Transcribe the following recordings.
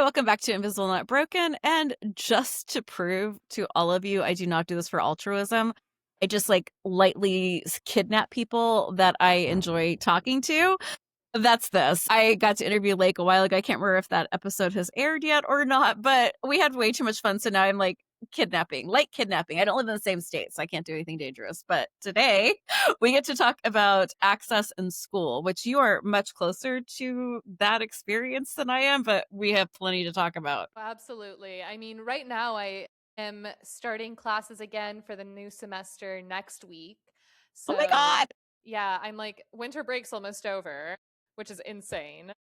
welcome back to Invisible Not Broken. And just to prove to all of you, I do not do this for altruism. I just like lightly kidnap people that I enjoy talking to. That's this. I got to interview Lake a while ago. I can't remember if that episode has aired yet or not, but we had way too much fun. So now I'm like light kidnapping. I don't live in the same state, so I can't do anything dangerous. But today we get to talk about access in school, which you are much closer to that experience than I am, but we have plenty to talk about. Absolutely. I mean, right now I am starting classes again for the new semester next week. Oh my So, God. yeah, I'm like, winter break's almost over, which is insane.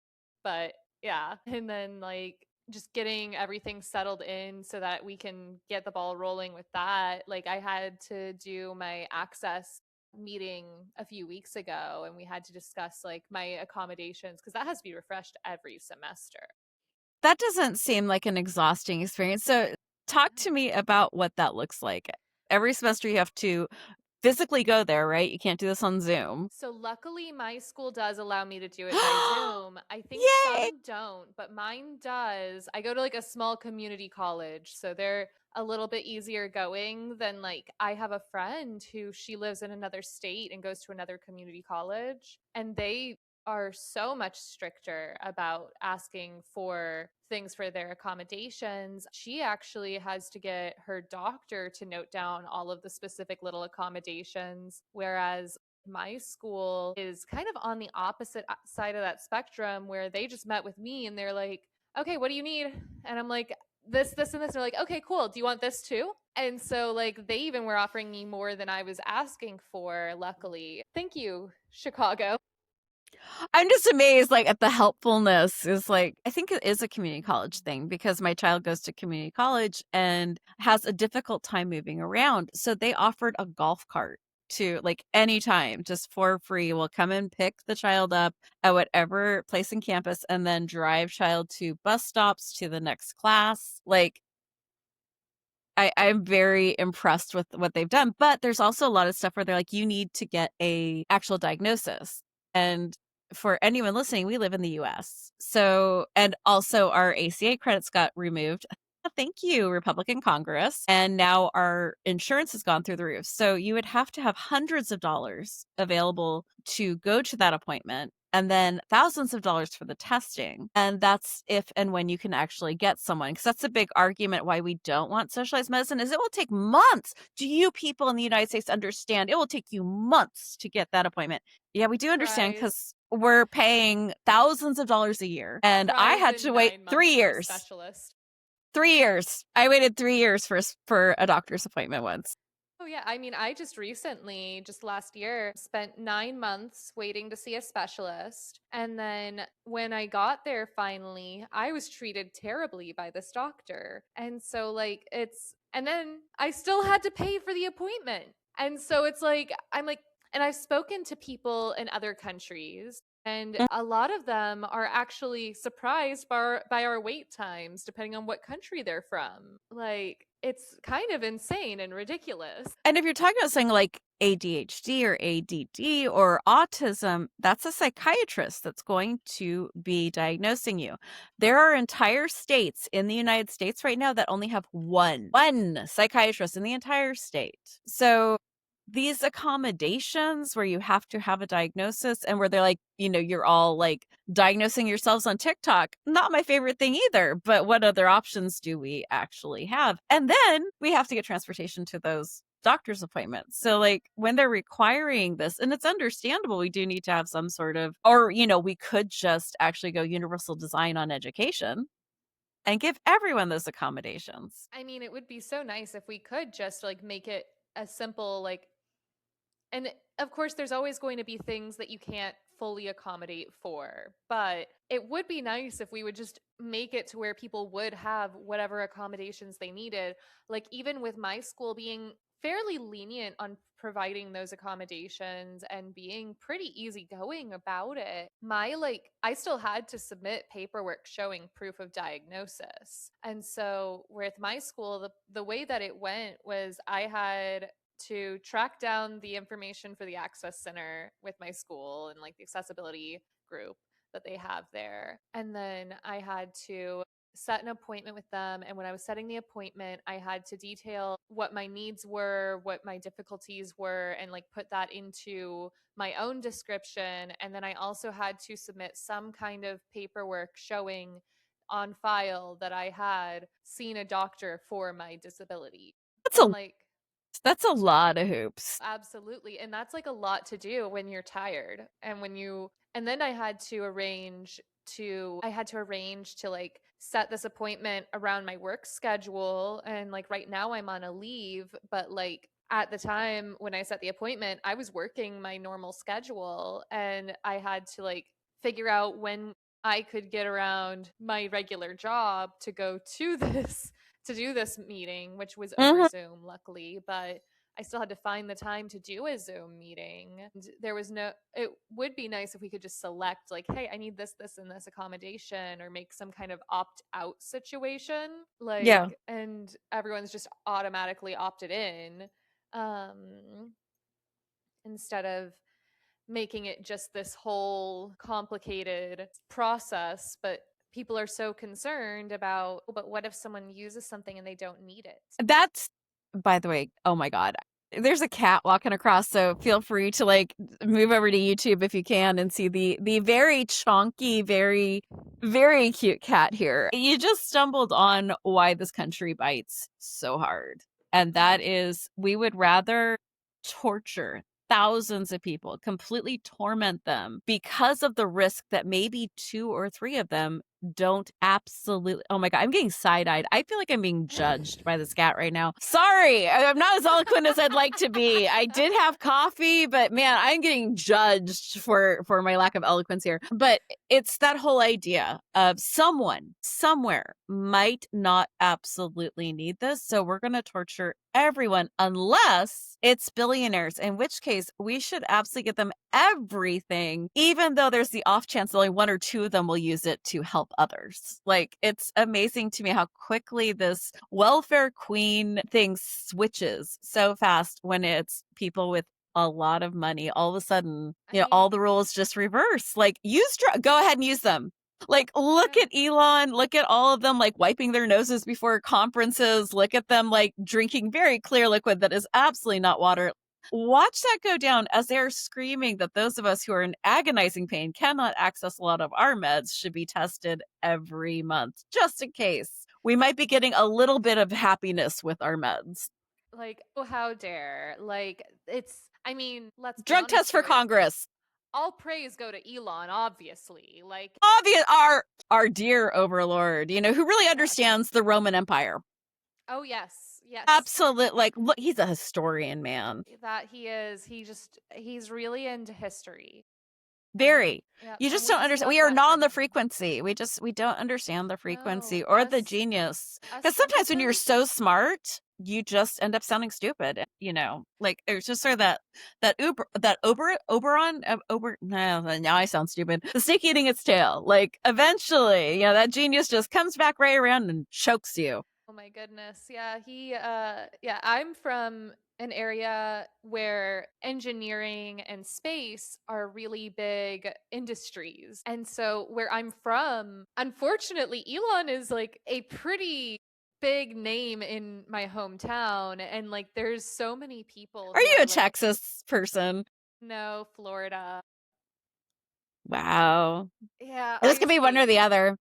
But yeah, and then like just getting everything settled in so that we can get the ball rolling with that. Like, I had to do my access meeting a few weeks ago and we had to discuss like my accommodations because that has to be refreshed every semester. That doesn't seem like an exhausting experience. So, talk to me about what that looks like. Every semester you have to physically go there, right? You can't do this on Zoom. So luckily my school does allow me to do it by Zoom. I think Yay! some don't, but mine does. I go to like a small community college, so they're a little bit easier going than like I have a friend who she lives in another state and goes to another community college and they are so much stricter about asking for things for their accommodations. She actually has to get her doctor to note down all of the specific little accommodations, whereas my school is kind of on the opposite side of that spectrum where they just met with me and they're like, okay, what do you need? And I'm like, this, and this. And they're like, okay, cool. Do you want this too? And so, like, they even were offering me more than I was asking for, luckily. Thank you, Chicago. I'm just amazed, like, at the helpfulness. Is like, I think it is a community college thing because my child goes to community college and has a difficult time moving around. So they offered a golf cart to like anytime, just for free. We'll come and pick the child up at whatever place in campus and then drive child to bus stops to the next class. Like, I'm very impressed with what they've done. But there's also a lot of stuff where they're like, you need to get a actual diagnosis. And for anyone listening, we live in the US. So, and also our ACA credits got removed. Thank you, Republican Congress. And now our insurance has gone through the roof. So you would have to have hundreds of dollars available to go to that appointment and then thousands of dollars for the testing. And that's if and when you can actually get someone. Because that's a big argument why we don't want socialized medicine is it will take months. Do you people in the United States understand? It will take you months to get that appointment. Yeah, we do understand Surprise. because we're paying thousands of dollars a year. And I Surprise had in to wait 9 months three for a years. specialist. 3 years. I waited 3 years for a doctor's appointment once. Oh, yeah. I mean, I just recently, just last year, spent 9 months waiting to see a specialist. And then when I got there finally, I was treated terribly by this doctor. And so, like, and then I still had to pay for the appointment. And so it's like, I'm like, and I've spoken to people in other countries, and a lot of them are actually surprised by our wait times, depending on what country they're from. Like, it's kind of insane and ridiculous. And if you're talking about something like ADHD or ADD or autism, that's a psychiatrist that's going to be diagnosing you. There are entire states in the United States right now that only have one psychiatrist in the entire state. So these accommodations where you have to have a diagnosis and where they're like, you're all like diagnosing yourselves on TikTok, not my favorite thing either. But what other options do we actually have? And then we have to get transportation to those doctor's appointments. So like when they're requiring this, and it's understandable, we do need to have some sort of, or, we could just actually go universal design on education and give everyone those accommodations. I mean, it would be so nice if we could just like make it a simple like, and of course there's always going to be things that you can't fully accommodate for, but it would be nice if we would just make it to where people would have whatever accommodations they needed. Like, even with my school being fairly lenient on providing those accommodations and being pretty easygoing about it, I still had to submit paperwork showing proof of diagnosis. And so with my school, the way that it went was I had to track down the information for the access center with my school and like the accessibility group that they have there. And then I had to set an appointment with them. And when I was setting the appointment, I had to detail what my needs were, what my difficulties were, and like put that into my own description. And then I also had to submit some kind of paperwork showing on file that I had seen a doctor for my disability. That's And a like, that's a lot of hoops. absolutely. And that's like a lot to do when you're tired. And then I had to arrange to like set this appointment around my work schedule. And like right now I'm on a leave, but like at the time when I set the appointment, I was working my normal schedule and I had to like figure out when I could get around my regular job to go to this to do this meeting, which was over Mhm. Zoom, luckily. But I still had to find the time to do a Zoom meeting. And there was no, it would be nice if we could just select, like, hey, I need this, this, and this accommodation, or make some kind of opt out situation. Yeah. And everyone's just automatically opted in um, instead of making it just this whole complicated process. But people are so concerned about, "Oh, but what if someone uses something and they don't need it?" That's by the way, oh my God. There's a cat walking across, so feel free to like move over to YouTube if you can and see the very chonky, very, very cute cat here. You just stumbled on why this country bites so hard. And that is we would rather torture thousands of people, completely torment them because of the risk that maybe two or three of them don't absolutely. Oh my God, I'm getting side eyed. I feel like I'm being judged by this cat right now. Sorry, I'm not as eloquent as I'd like to be. I did have coffee, but man, I'm getting judged for my lack of eloquence here. But it's that whole idea of someone somewhere might not absolutely need this, so we're going to torture everyone unless it's billionaires, in which case we should absolutely give them everything, even though there's the off chance that only one or two of them will use it to help others. Like, it's amazing to me how quickly this welfare queen thing switches so fast when it's people with a lot of money. All of a sudden, I all mean, the rules just reverse. Like, go ahead and use them. Like, look yeah. at Elon, look at all of them, like, wiping their noses before conferences, look at them, like, drinking very clear liquid that is absolutely not water. Watch that go down as they're screaming that those of us who are in agonizing pain cannot access a lot of our meds should be tested every month, just in case. We might be getting a little bit of happiness with our meds. Like, oh, how dare. Like, I mean, let's be Drug honest tests for here. Congress. All praise go to Elon, obviously. Like, Obvious, our dear overlord, who really yes. understands the Roman Empire. Oh, yes. Yes. Absolute, like, look, he's a historian, man. That he is. He's really into history. And Very. yeah, You and just we don't just understand. love We are that not for on the him. frequency. We don't understand the frequency No, or the genius. us Because sometimes when you're simpletons. so smart, you just end up sounding stupid. Like it's just sort of Oberon. No, now I sound stupid. The snake eating its tail. Like eventually, that genius just comes back right around and chokes you. Oh my goodness. Yeah, I'm from an area where engineering and space are really big industries. And so where I'm from, unfortunately, Elon is like a pretty big name in my hometown, and like there's so many people Are who you are a like, Texas person? no, Florida. Wow. Yeah, I This could be one or escaped. the other.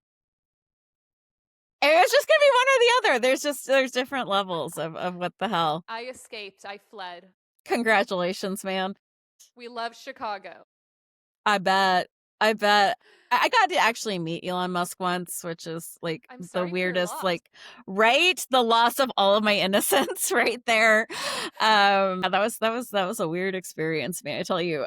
It's just gonna be one or the other. There's different levels of what the hell. I escaped. I fled. Congratulations, man. We love Chicago. I bet. I bet. I got to actually meet Elon Musk once, which is like I'm the sorry for your weirdest, loss. like, right? The loss of all of my innocence right there. That was a weird experience, may I tell you.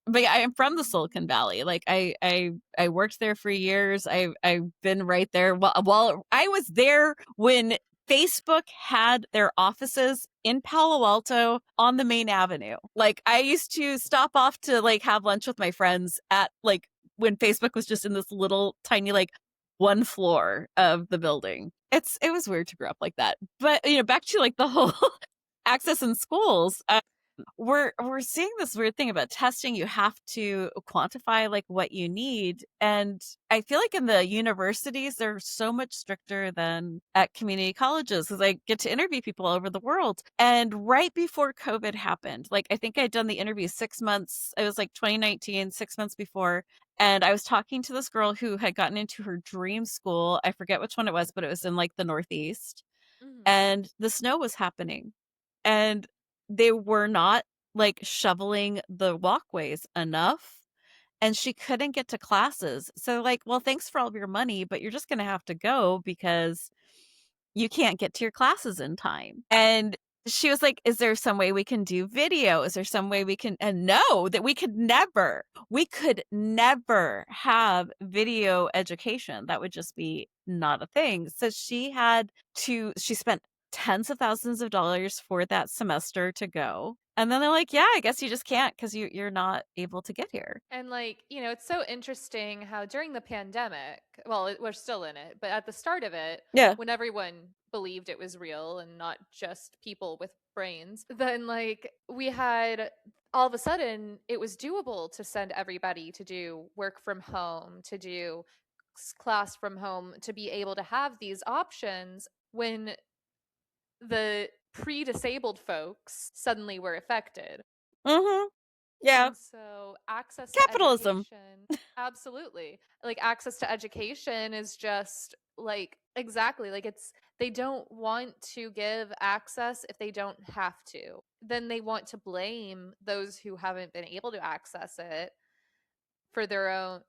But yeah, I'm from the Silicon Valley. Like I worked there for years. I've been right there. While I was there when Facebook had their offices in Palo Alto on the main avenue. Like I used to stop off to like have lunch with my friends at like when Facebook was just in this little tiny like one floor of the building. It was weird to grow up like that. But back to like the whole access in schools. we're seeing this weird thing about testing. You have to quantify like what you need, and I feel like in the universities they're so much stricter than at community colleges because I get to interview people all over the world. And right before COVID happened, like I think I'd done the interview 6 months, it was like 2019, 6 months before, and I was talking to this girl who had gotten into her dream school. I forget which one it was, but it was in like the Northeast, Mhm. and the snow was happening, and they were not like shoveling the walkways enough, and she couldn't get to classes. So like, well, thanks for all of your money, but you're just going to have to go because you can't get to your classes in time. And she was like, is there some way we can do video? Is there some way we can, and no, that we could never have video education. That would just be not a thing. So she spent tens of thousands of dollars for that semester to go. And then they're like, yeah, I guess you just can't because you're not able to get here. And like, it's so interesting how during the pandemic, well, we're still in it, but at the start of it, Yeah. when everyone believed it was real and not just people with brains, then like we had all of a sudden it was doable to send everybody to do work from home, to do class from home, to be able to have these options when the pre-disabled folks suddenly were affected. Mm-hmm. Yeah. And so access to Capitalism. education, absolutely. Like access to education is just like exactly like they don't want to give access if they don't have to. Then they want to blame those who haven't been able to access it for their own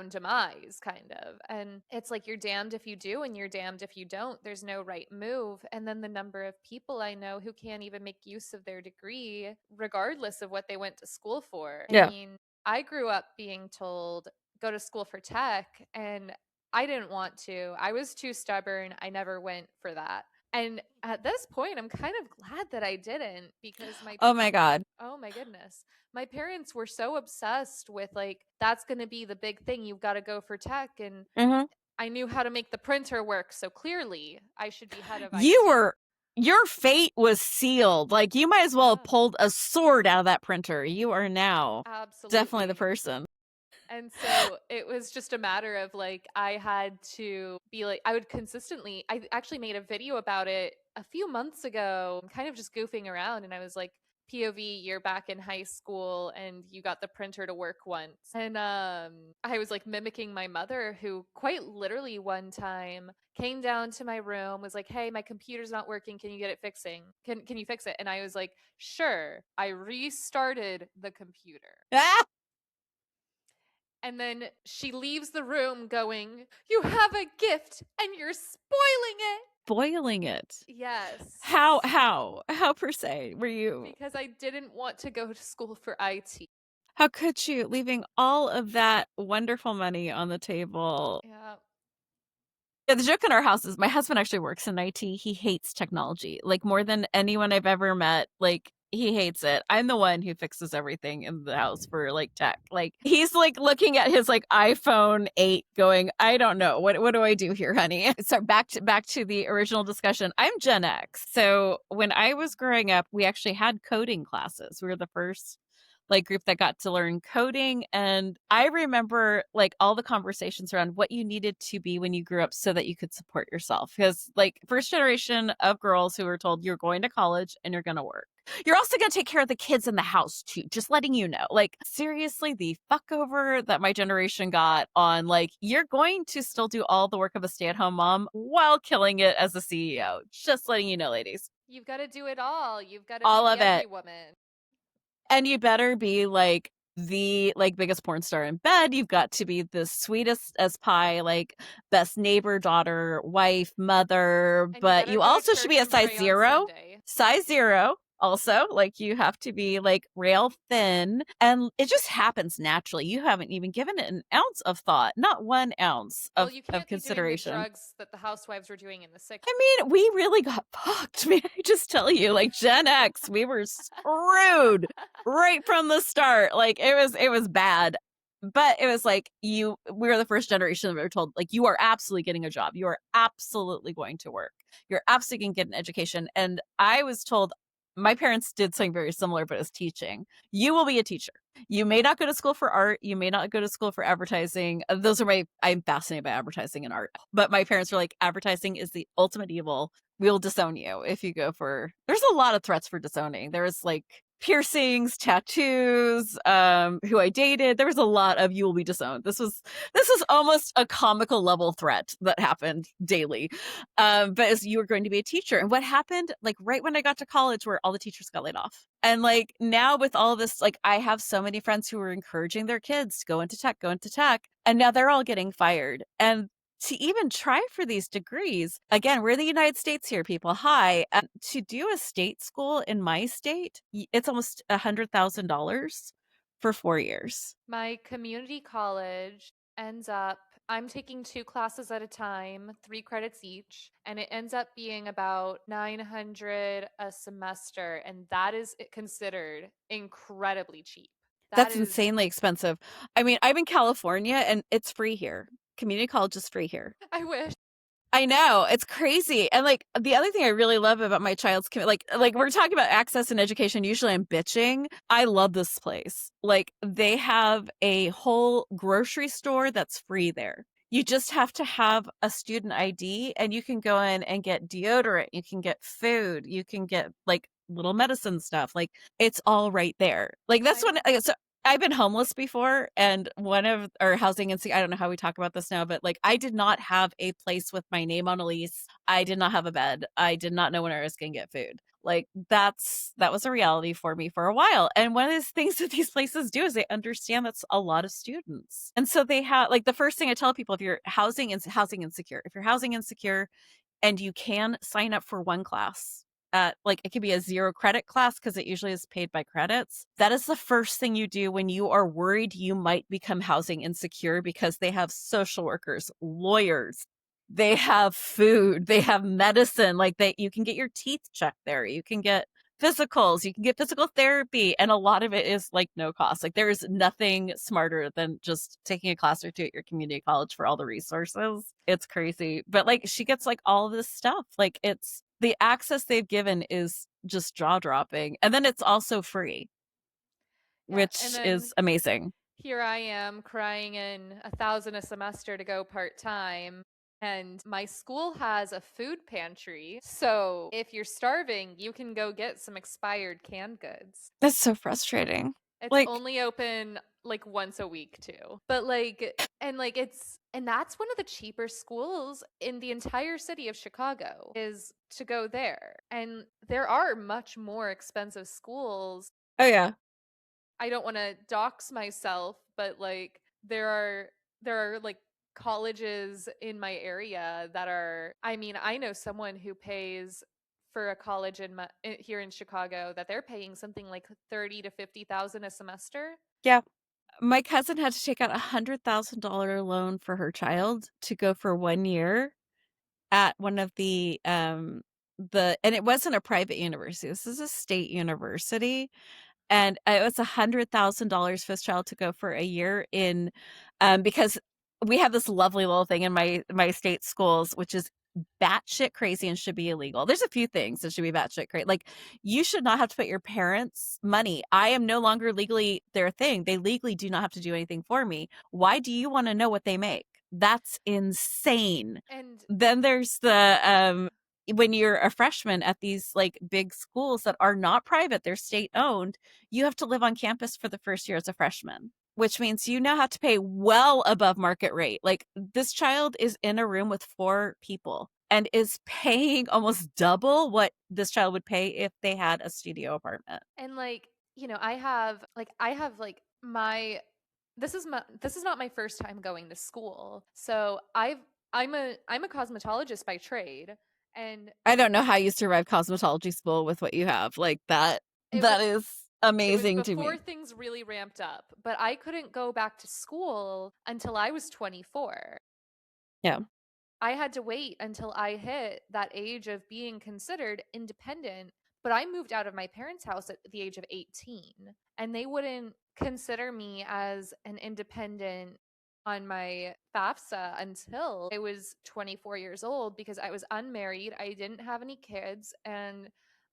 demise kind of. And it's like you're damned if you do and you're damned if you don't. There's no right move. And then the number of people I know who can't even make use of their degree regardless of what they went to school for. I Yeah. mean, I grew up being told go to school for tech, and I didn't want to. I was too stubborn. I never went for that. And at this point, I'm kind of glad that I didn't because Oh my God. oh my goodness. My parents were so obsessed with like that's going to be the big thing. You've got to go for tech, and Hmm. I knew how to make the printer work, so clearly I should be head of You IT. were, your fate was sealed. Like you might as well have Yeah, pulled a sword out of that printer. You are now definitely the absolutely. person. And so it was just a matter of like, I had to be like, I would consistently, I actually made a video about it a few months ago, kind of just goofing around. And I was like, POV, you're back in high school and you got the printer to work once. And I was like mimicking my mother, who quite literally one time came down to my room, was like, hey, my computer's not working. Can you get it fixing? Can you fix it? And I was like, sure. I restarted the computer. Ah, And then she leaves the room going, you have a gift and you're spoiling it. boiling it. Yes. How per se were you? Because I didn't want to go to school for IT. How could you, leaving all of that wonderful money on the table? Yeah. Yeah, the joke in our house is my husband actually works in IT. He hates technology, like more than anyone I've ever met. Like he hates it. I'm the one who fixes everything in the house for like tech. Like he's like looking at his like iPhone 8 going, I don't know. What do I do here, honey? So back to the original discussion. I'm Gen X. So when I was growing up, we actually had coding classes. We were the first like group that got to learn coding, and I remember like all the conversations around what you needed to be when you grew up so that you could support yourself, because like first generation of girls who were told you're going to college and you're going to work, you're also going to take care of the kids in the house too, just letting you know. Like seriously, the fuck over that my generation got on like you're going to still do all the work of a stay-at-home mom while killing it as a CEO, just letting you know, ladies, You've got to do it all. You've got to be all the of it. every woman. And you better be like the like biggest porn star in bed. You've got to be the sweetest as pie, like best neighbor, daughter, wife, mother, And you but better you go to also should be church a and size pray on zero. Sunday. Size zero. Also, like you have to be like rail thin, and it just happens naturally. You haven't even given it an ounce of thought, not 1 ounce Well, of you can't be doing the consideration. drugs that the housewives were doing in the 60s. I mean, we really got fucked. May I just tell you, like Gen X, we were screwed right from the start. Like it was bad. But it was like we were the first generation that were told, like, you are absolutely getting a job. You are absolutely going to work. You're absolutely going to get an education. And I was told my parents did something very similar, but as teaching. You will be a teacher. You may not go to school for art. You may not go to school for advertising. Those are I'm fascinated by advertising and art. But my parents were like, advertising is the ultimate evil. We'll disown you if you go for, there's a lot of threats for disowning. There's like piercings, tattoos, who I dated. There was a lot of you will be disowned. This was almost a comical level threat that happened daily. But as you were going to be a teacher. And what happened, like right when I got to college, where all the teachers got laid off. And like now with all this, like I have so many friends who are encouraging their kids to go into tech, and now they're all getting fired. And to even try for these degrees, again, we're in the United States here, people. Hi. To do a state school in my state, it's almost $100,000 for 4 years. My community college ends up, I'm taking two classes at a time, 3 credits each, and it ends up being about 900 a semester. And that is considered incredibly cheap. That That's is, insanely expensive. I mean, I'm in California and it's free here. Community college is free here. I wish. I know, it's crazy. And like the other thing I really love about my child's like we're talking about access and education. Usually I'm bitching. I love this place. Like they have a whole grocery store that's free there. You just have to have a student ID and you can go in and get deodorant, you can get food, you can get like little medicine stuff. Like it's all right there. Like that's My when so I've been homeless before, and one of our housing and I don't know how we talk about this now, but like I did not have a place with my name on a lease. I did not have a bed. I did not know when I was going to get food. Like that was a reality for me for a while. And one of the things that these places do is they understand that's a lot of students. And so they have like the first thing I tell people, if you're housing insecure, if you're housing insecure, and you can sign up for one class at like it could be a 0 credit class because it usually is paid by credits. That is the first thing you do when you are worried you might become housing insecure, because they have social workers, lawyers, they have food, they have medicine, like that you can get your teeth checked there, you can get physicals, you can get physical therapy, and a lot of it is like no cost. Like there is nothing smarter than just taking a class or two at your community college for all the resources. It's crazy. But like she gets like all this stuff. Like it's the access they've given is just jaw dropping. And then it's also free, Yeah, and which then is amazing. here I am crying in 1,000 a semester to go part time. And my school has a food pantry. So if you're starving, you can go get some expired canned goods. That's so frustrating. It's Like, only open like once a week too. But and that's one of the cheaper schools in the entire city of Chicago is to go there. And there are much more expensive schools. oh yeah. I don't want to dox myself, but like there are like colleges in my area that are, I mean, I know someone who pays for a college here in Chicago that they're paying something like 30 to 50,000 a semester. Yeah. My cousin had to take out $100,000 loan for her child to go for 1 year at one of and it wasn't a private university. This is a state university, and it was $100,000 for this child to go for a year in, because we have this lovely little thing in my state schools, which is batshit crazy and should be illegal. There's a few things that should be batshit crazy. Like you should not have to put your parents' money. I am no longer legally their thing. They legally do not have to do anything for me. Why do you want to know what they make? That's insane. And Then there's the when you're a freshman at these like big schools that are not private, they're state owned, you have to live on campus for the first year as a freshman, which means you now have to pay well above market rate. Like this child is in a room with 4 people and is paying almost double what this child would pay if they had a studio apartment. and like, I have like my this is not my first time going to school. So I'm a cosmetologist by trade, and I don't know how you survive cosmetology school with what you have. Like that it was that is it was amazing to before me. things really ramped up, but I couldn't go back to school until I was 24. Yeah. I had to wait until I hit that age of being considered independent, but I moved out of my parents' house at the age of 18, and they wouldn't consider me as an independent on my FAFSA until I was 24 years old because I was unmarried, I didn't have any kids, and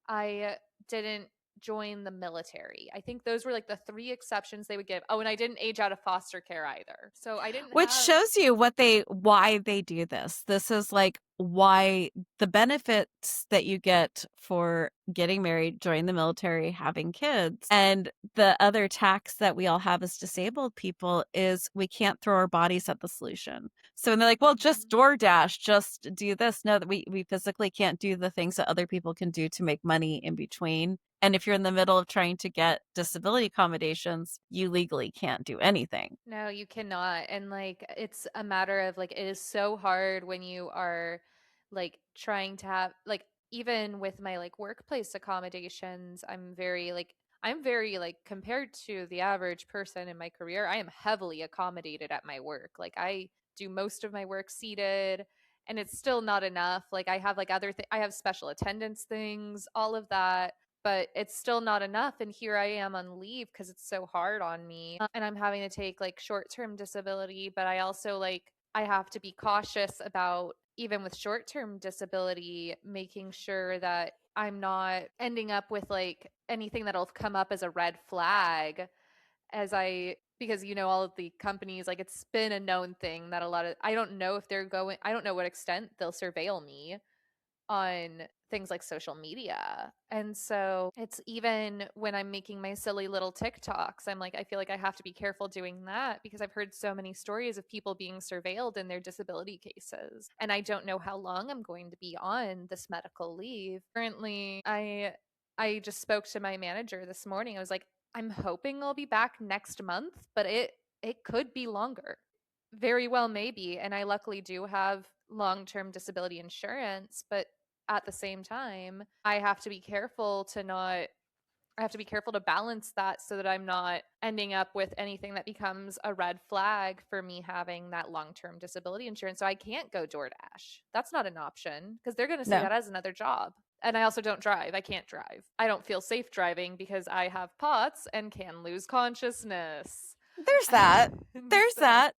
I didn't join the military. I think those were like the three exceptions they would give. Oh, and I didn't age out of foster care either. So I didn't Which have. shows you why they do this. This is like why the benefits that you get for getting married, joining the military, having kids, and the other tax that we all have as disabled people is we can't throw our bodies at the solution. So when they're like, well, just Mhm. DoorDash, just do this. No, that we physically can't do the things that other people can do to make money in between. And if you're in the middle of trying to get disability accommodations, you legally can't do anything. No, you cannot. And like it's a matter of like it is so hard when you are like trying to have like even with my like workplace accommodations, I'm very like compared to the average person in my career, I am heavily accommodated at my work. Like I do most of my work seated and it's still not enough. Like I have like I have special attendance things, all of that, but it's still not enough. And here I am on leave because it's so hard on me. And I'm having to take like short term disability, but I also like, I have to be cautious about, even with short term disability, making sure that I'm not ending up with like anything that'll come up as a red flag because all of the companies, like it's been a known thing that I don't know if I don't know what extent they'll surveil me on things like social media. And so it's even when I'm making my silly little TikToks, I'm like, I feel like I have to be careful doing that because I've heard so many stories of people being surveilled in their disability cases. And I don't know how long I'm going to be on this medical leave. Currently, I just spoke to my manager this morning. I was like, I'm hoping I'll be back next month, but it could be longer. Very well, maybe. And I luckily do have long term disability insurance, but at the same time, I have to be careful to balance that so that I'm not ending up with anything that becomes a red flag for me having that long term disability insurance. So I can't go DoorDash. That's not an option because they're going to see No, that as another job. And I also don't drive. I can't drive. I don't feel safe driving because I have POTS and can lose consciousness. there's that. And There's so, that.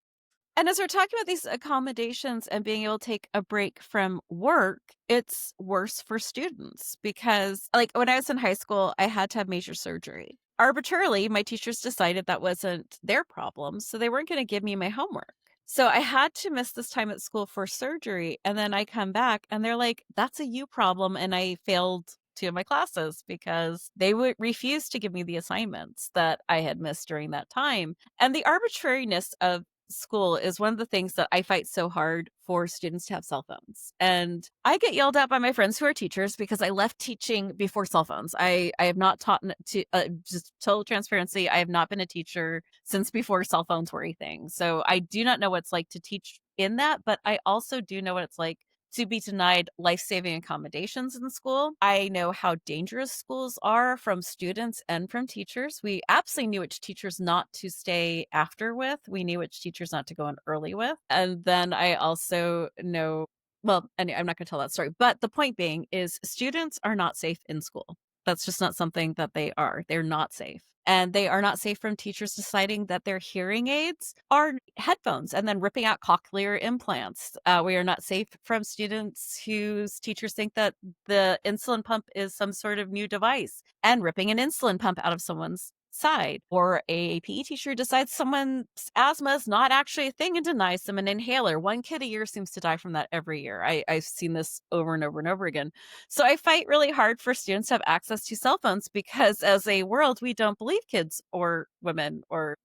And as we're talking about these accommodations and being able to take a break from work, it's worse for students because, like, when I was in high school, I had to have major surgery. Arbitrarily, my teachers decided that wasn't their problem, so they weren't going to give me my homework. So I had to miss this time at school for surgery. And then I come back and they're like, that's a you problem. And I failed two of my classes because they would refuse to give me the assignments that I had missed during that time. And the arbitrariness of school is one of the things that I fight so hard for students to have cell phones. And I get yelled at by my friends who are teachers because I left teaching before cell phones. I have not taught to just total transparency. I have not been a teacher since before cell phones were a thing. So I do not know what it's like to teach in that, but I also do know what it's like to be denied life-saving accommodations in school. I know how dangerous schools are from students and from teachers. We absolutely knew which teachers not to stay after with. We knew which teachers not to go in early with. And then I also know, well, and I'm not going to tell that story, but the point being is students are not safe in school. That's just not something that they are. They're not safe. And they are not safe from teachers deciding that their hearing aids are headphones and then ripping out cochlear implants. We are not safe from students whose teachers think that the insulin pump is some sort of new device and ripping an insulin pump out of someone's side. Or a PE teacher decides someone's asthma is not actually a thing and denies them an inhaler. One kid a year seems to die from that every year. I've seen this over and over and over again. So I fight really hard for students to have access to cell phones because as a world, we don't believe kids or women or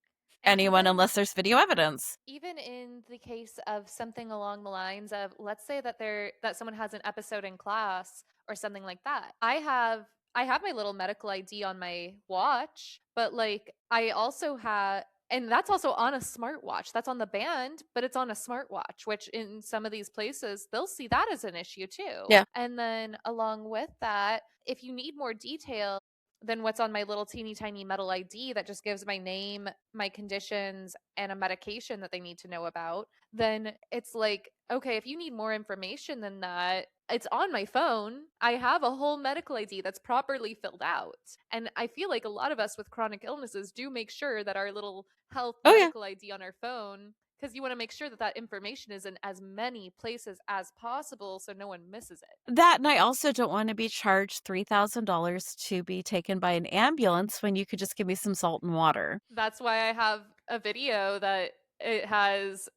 and anyone unless there's video evidence. even in the case of something along the lines of, let's say that someone has an episode in class or something like that. I have my little medical ID on my watch, but like I also have, and that's also on a smartwatch. That's on the band, but it's on a smartwatch, which in some of these places they'll see that as an issue too. Yeah. And then along with that, if you need more detail than what's on my little teeny tiny metal ID that just gives my name, my conditions, and a medication that they need to know about, then it's like, okay, if you need more information than that, it's on my phone. I have a whole medical ID that's properly filled out. And I feel like a lot of us with chronic illnesses do make sure that our little health Oh, yeah. medical ID on our phone because you want to make sure that that information is in as many places as possible so no one misses it. That, and I also don't want to be charged $3,000 to be taken by an ambulance when you could just give me some salt and water. That's why I have a video that it has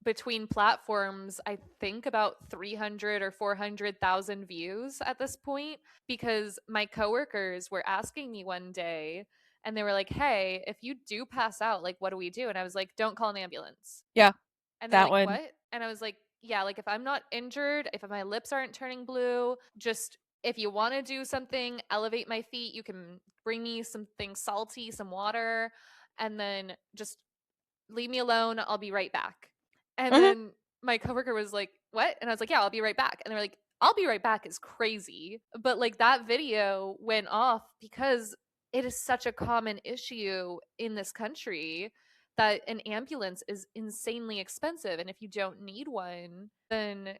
between platforms, I think about 300 or 400,000 views at this point, because my coworkers were asking me one day and they were like, "Hey, if you do pass out, like what do we do?" And I was like, "Don't call an ambulance." Yeah, And they're that like, one. "What?" And I was like, "Yeah, like if I'm not injured, if my lips aren't turning blue, just if you want to do something, elevate my feet, you can bring me something salty, some water, and then just leave me alone. I'll be right back." And Mhm. then my coworker was like, "What?" And I was like, "Yeah, I'll be right back." And they were like, "I'll be right back" is crazy. But like that video went off because it is such a common issue in this country that an ambulance is insanely expensive. And if you don't need one, then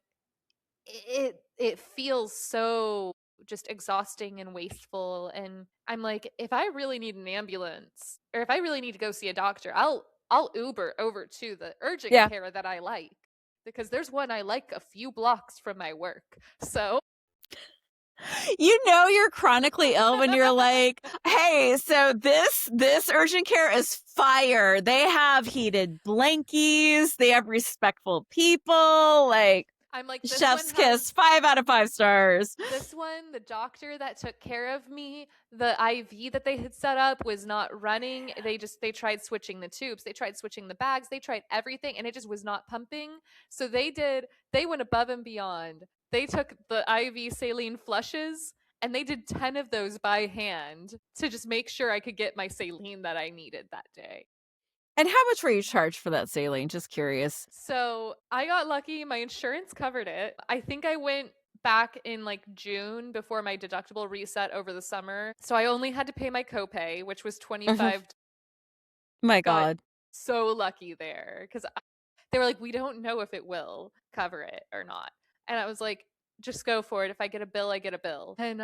it feels so just exhausting and wasteful. And I'm like, if I really need an ambulance or if I really need to go see a doctor, I'll Uber over to the urgent Yeah. care that I like, because there's one I like a few blocks from my work. So You know you're chronically ill when you're like, "Hey, so this urgent care is fire. They have heated blankies, they have respectful people, like I'm like, this one chef's has kiss, 5 out of 5 stars." this one, the doctor that took care of me, the IV that they had set up was not running. They tried switching the tubes, they tried switching the bags, they tried everything and it just was not pumping. So they went above and beyond. They took the IV saline flushes and they did 10 of those by hand to just make sure I could get my saline that I needed that day. And how much were you charged for that saline? Just curious. So I got lucky. My insurance covered it. I think I went back in like June before my deductible reset over the summer. So I only had to pay my copay, which was Mhm. 25. My Got god. so lucky there because they were like, we don't know if it will cover it or not. And I was like, just go for it. If I get a bill, I get a bill. And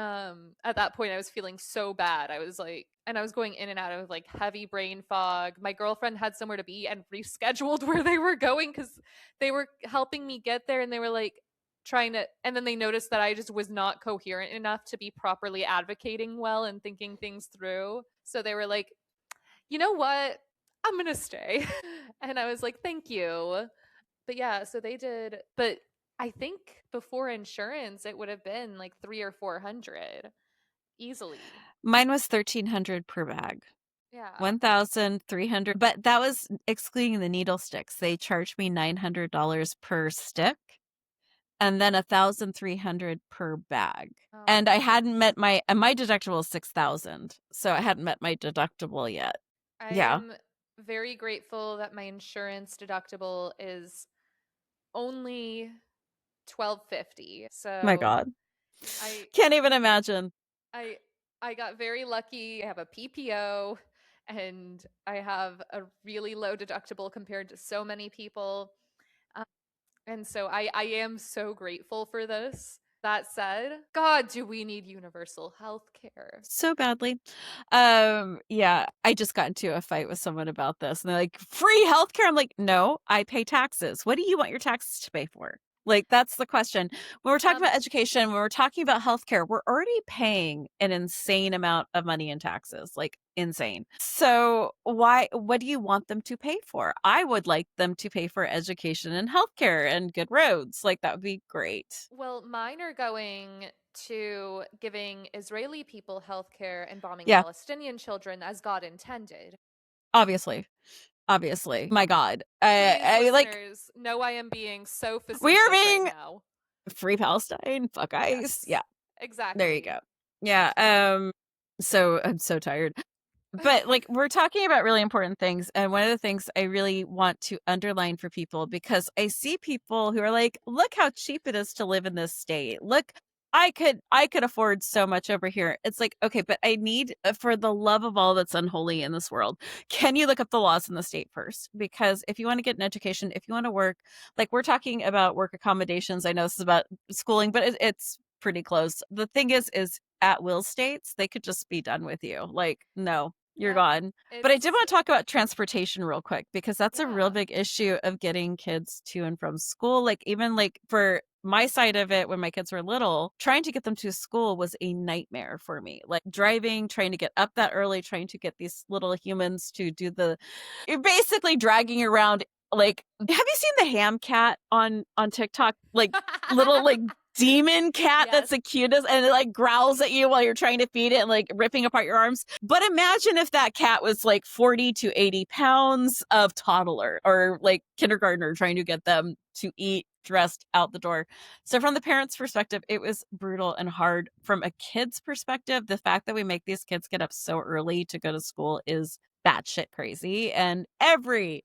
at that point I was feeling so bad. I was like, and I was going in and out of like heavy brain fog. My girlfriend had somewhere to be and rescheduled where they were going cuz they were helping me get there and they were like trying to, and then they noticed that I just was not coherent enough to be properly advocating well and thinking things through. So they were like, "You know what? I'm going to stay." And I was like, "Thank you." But yeah, so they did, but I think before insurance it would have been like 3 or 400 easily. Mine was 1,300 per bag. Yeah. 1,300, but that was excluding the needle sticks. They charged me $900 per stick and then 1,300 per bag. Oh And I man. hadn't met my deductible is 6,000. So I hadn't met my deductible yet. I Yeah. am very grateful that my insurance deductible is only 1250. My So god. I Can't even imagine. I I got very lucky. I have a PPO and I have a really low deductible compared to so many people. Um, and so I am so grateful for this. That said, God, do we need universal health care? So badly. Yeah, I just got into a fight with someone about this and they're like, "Free healthcare." I'm like, "No, I pay taxes. What do you want your taxes to pay for?" Like, that's the question. When we're talking Um, about education, when we're talking about healthcare, we're already paying an insane amount of money in taxes, like insane. So, what do you want them to pay for? I would like them to pay for education and healthcare and good roads. Like, that would be great. well, mine are going to giving Israeli people health care and bombing Yeah, Palestinian children as God intended. obviously. Obviously. My God. Please, I like listeners, know I am being so we are facetious right being now. free Palestine, fuck ICE. Yes, Yeah, there you exactly. go. Yeah. So I'm so tired. But like we're talking about really important things, and one of the things I really want to underline for people, because I see people who are like, look how cheap it is to live in this state. Look, I could afford so much over here. It's like, okay, but I need, for the love of all that's unholy in this world, can you look up the laws in the state first? Because if you want to get an education, if you want to work, like we're talking about work accommodations, I know this is about schooling, but it's pretty close. The thing is at will states, they could just be done with you. Like, no, you're Yep. gone. But I did It's want to talk about transportation real quick because that's a real yeah. big issue of getting kids to and from school. Like even like for my side of it when my kids were little, trying to get them to school was a nightmare for me. Like driving, trying to get up that early, trying to get these little humans to do the you're basically dragging around like have you seen the ham cat on TikTok? Like little like demon cat that's Yes. the cutest and it like growls at you while you're trying to feed it and like ripping apart your arms. But imagine if that cat was like 40 to 80 pounds of toddler or like kindergartner trying to get them to eat dressed out the door. So from the parents' perspective, it was brutal and hard. From a kid's perspective, the fact that we make these kids get up so early to go to school is batshit crazy. And every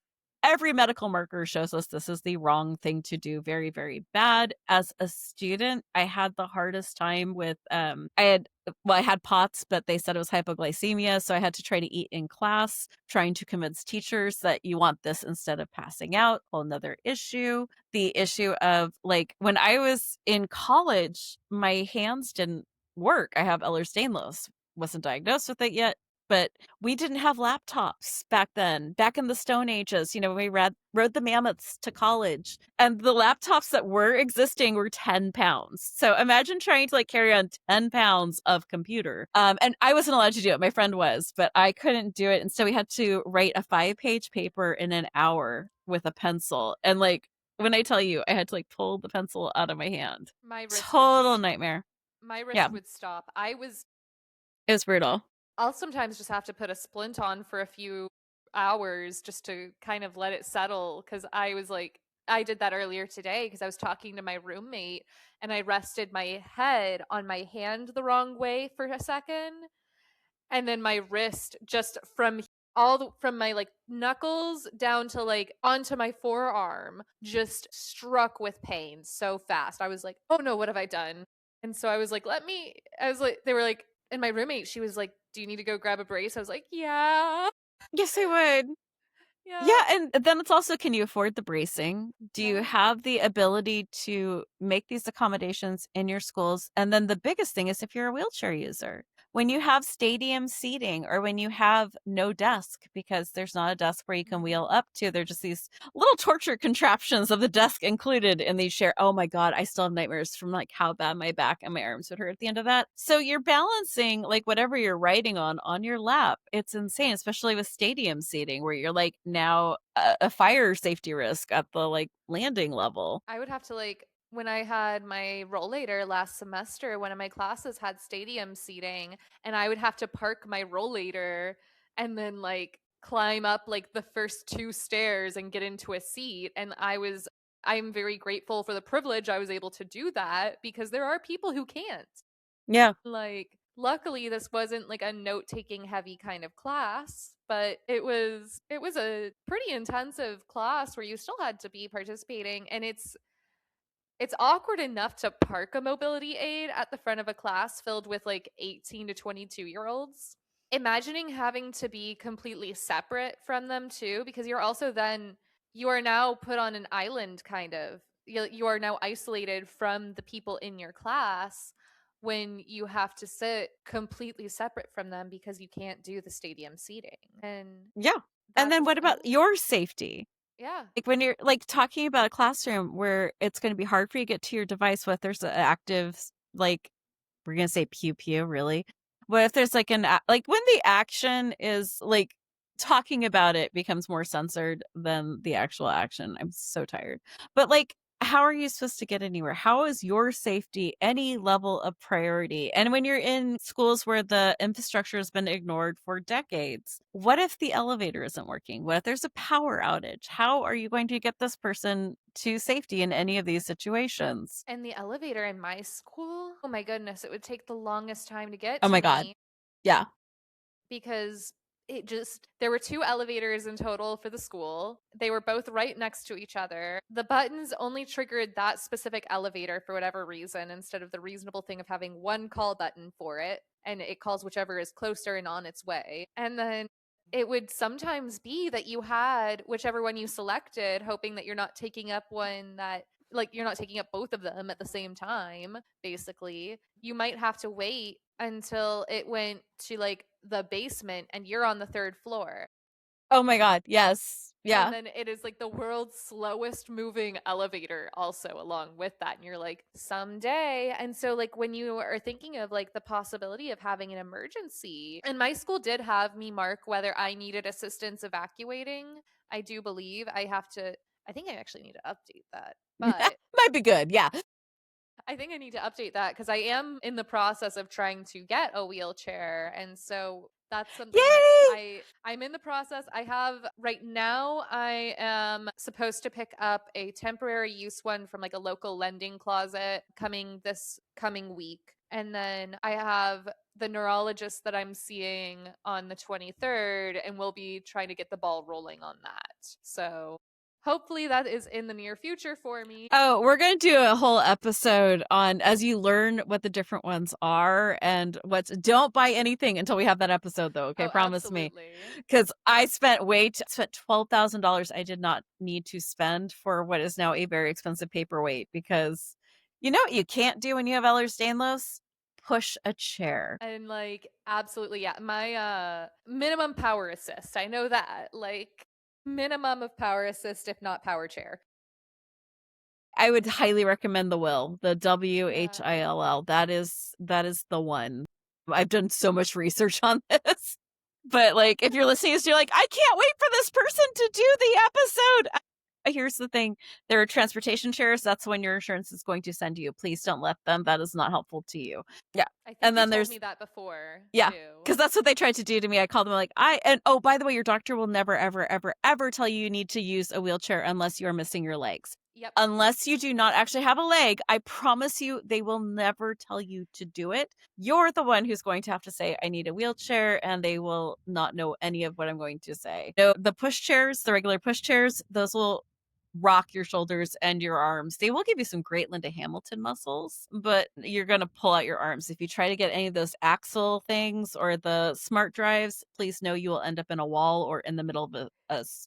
medical marker shows us this is the wrong thing to do. Very, very bad. As a student, I had the hardest time with I had POTS, but they said it was hypoglycemia. So I had to try to eat in class, trying to convince teachers that you want this instead of passing out. Whole another issue. The issue of like when I was in college, my hands didn't work. I have Ehlers-Danlos. Wasn't diagnosed with it yet, but we didn't have laptops back then. Back in the Stone Ages, we rode the mammoths to college, and the laptops that were existing were 10 pounds. So imagine trying to like carry on 10 pounds of computer. And I wasn't allowed to do it. My friend was, but I couldn't do it. And so we had to write a 5-page paper in an hour with a pencil. And like when I tell you, I had to like pull the pencil out of my hand. My wrist would Total just nightmare. my Yeah, wrist would stop. it was brutal. I'll sometimes just have to put a splint on for a few hours just to kind of let it settle because I did that earlier today because I was talking to my roommate and I rested my head on my hand the wrong way for a second, and then my wrist just from my like knuckles down to like onto my forearm just struck with pain so fast. I was like, "Oh no, what have I done?" And so I was like they were like and my roommate, she was like, "Do you need to go grab a brace?" I was like, "Yeah." Yes, I would. Yeah. Yeah, and then it's also can you afford the bracing? Do you Yeah. have the ability to make these accommodations in your schools? And then the biggest thing is if you're a wheelchair user. When you have stadium seating or when you have no desk because there's not a desk where you can Mhm. wheel up to, they're just these little torture contraptions of the desk included in these share. Oh my God, I still have nightmares from like how bad my back and my arms would hurt at the end of that. So you're balancing like whatever you're writing on your lap. It's insane, especially with stadium seating where you're like now a fire safety risk at the like landing level. I would have to like when I had my rollator last semester, one of my classes had stadium seating, and I would have to park my rollator and then like climb up like the first two stairs and get into a seat. And I'm very grateful for the privilege I was able to do that because there are people who can't. Yeah. Like, luckily, this wasn't like a note taking heavy kind of class, but it was a pretty intensive class where you still had to be participating, and it's awkward enough to park a mobility aid at the front of a class filled with like 18 to 22-year-olds. Imagining having to be completely separate from them too, because you are now put on an island kind of. You are now isolated from the people in your class when you have to sit completely separate from them because you can't do the stadium seating. And Yeah. And that's then a what about struggle. your safety? Yeah. Like when you're like talking about a classroom where it's going to be hard for you to get to your device, what if there's an active, like, we're going to say pew pew, really? What if there's like like when the action is like talking about it becomes more censored than the actual action? I'm so tired. But like, how are you supposed to get anywhere? How is your safety any level of priority? And when you're in schools where the infrastructure has been ignored for decades, what if the elevator isn't working? What if there's a power outage? How are you going to get this person to safety in any of these situations? And the elevator in my school, oh my goodness, it would take the longest time to get Oh to my God. me Yeah. because there were two elevators in total for the school. They were both right next to each other. The buttons only triggered that specific elevator for whatever reason instead of the reasonable thing of having one call button for it, and it calls whichever is closer and on its way. And then it would sometimes be that you had whichever one you selected, hoping that you're not taking up one that like you're not taking up both of them at the same time, basically. You might have to wait until it went to like the basement and you're on the third floor. Oh my God. Yes. And Yeah. then it is like the world's slowest moving elevator also along with that, and you're like someday. And so like when you are thinking of like the possibility of having an emergency, and my school did have me mark whether I needed assistance evacuating. I do believe I have to, I think I actually need to update that, but Might be good. Yeah. I think I need to update that because I am in the process of trying to get a wheelchair. And so that's something that Yay. I'm in the process. I have right now, I am supposed to pick up a temporary use one from like a local lending closet coming this coming week. And then I have the neurologist that I'm seeing on the 23rd, and we'll be trying to get the ball rolling on that. So hopefully that is in the near future for me. Oh, we're going to do a whole episode on as you learn what the different ones are and what's. Don't buy anything until we have that episode, though. Okay, Oh, promise me. absolutely. Because I spent $12,000 I did not need to spend for what is now a very expensive paperweight. Because you know what you can't do when you have Ehlers-Danlos? Push a chair. And like absolutely, yeah. My minimum power assist. I know that. Like minimum of power assist if not power chair. I would highly recommend the Will, the Yeah. WHILL. That is the one. I've done so much research on this. But like if you're listening to you're like, I can't wait for this person to do the episode. Here's the thing. There are transportation chairs. That's when your insurance is going to send you. Please don't let them. That is not helpful to you. Yeah. I think And you then told there's me that before yeah, too. because that's what they tried to do to me. I called them like, and oh, by the way, your doctor will never, ever, ever, ever tell you need to use a wheelchair unless you're missing your legs. Yep. Unless you do not actually have a leg, I promise you, they will never tell you to do it. You're the one who's going to have to say, I need a wheelchair, and they will not know any of what I'm going to say. No, the push chairs, the regular push chairs, those will rock your shoulders and your arms. They will give you some great Linda Hamilton muscles, but you're going to pull out your arms. If you try to get any of those axle things or the smart drives, please know you will end up in a wall or in the middle of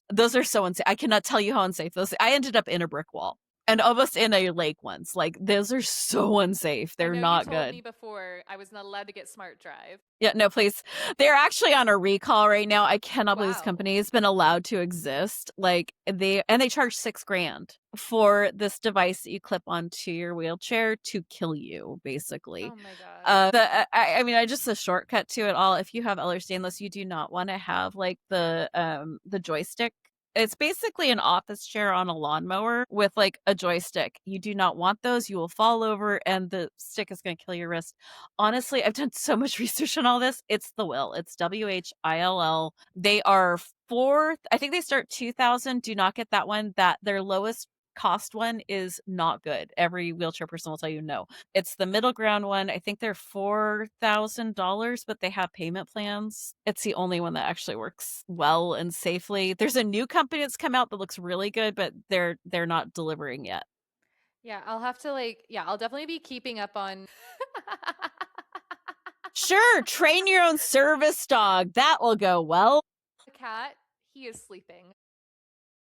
those are so unsafe. I cannot tell you how unsafe those. I ended up in a brick wall and almost in a lake once. Like those are so unsafe. I They're know you not told good. me before I was not allowed to get smart drive. Yeah, no, please. They're actually on a recall right now. I cannot believe this Wow. company has been allowed to exist. Like they charge $6,000 for this device that you clip onto your wheelchair to kill you, basically. Oh my god. I mean, I just a shortcut to it all. If you have Ehlers-Danlos, you do not want to have like the joystick. It's basically an office chair on a lawnmower with like a joystick. You do not want those. You will fall over and the stick is going to kill your wrist. Honestly, I've done so much research on all this. It's the Will. It's WHILL. They are fourth. I think they start 2,000. Do not get that one. That their lowest cost one is not good. Every wheelchair person will tell you no. It's the middle ground one. I think they're $4,000, but they have payment plans. It's the only one that actually works well and safely. There's a new company that's come out that looks really good, but they're not delivering yet. Yeah, I'll have to like, yeah, I'll definitely be keeping up on. Sure, train your own service dog. That will go well. The cat, he is sleeping.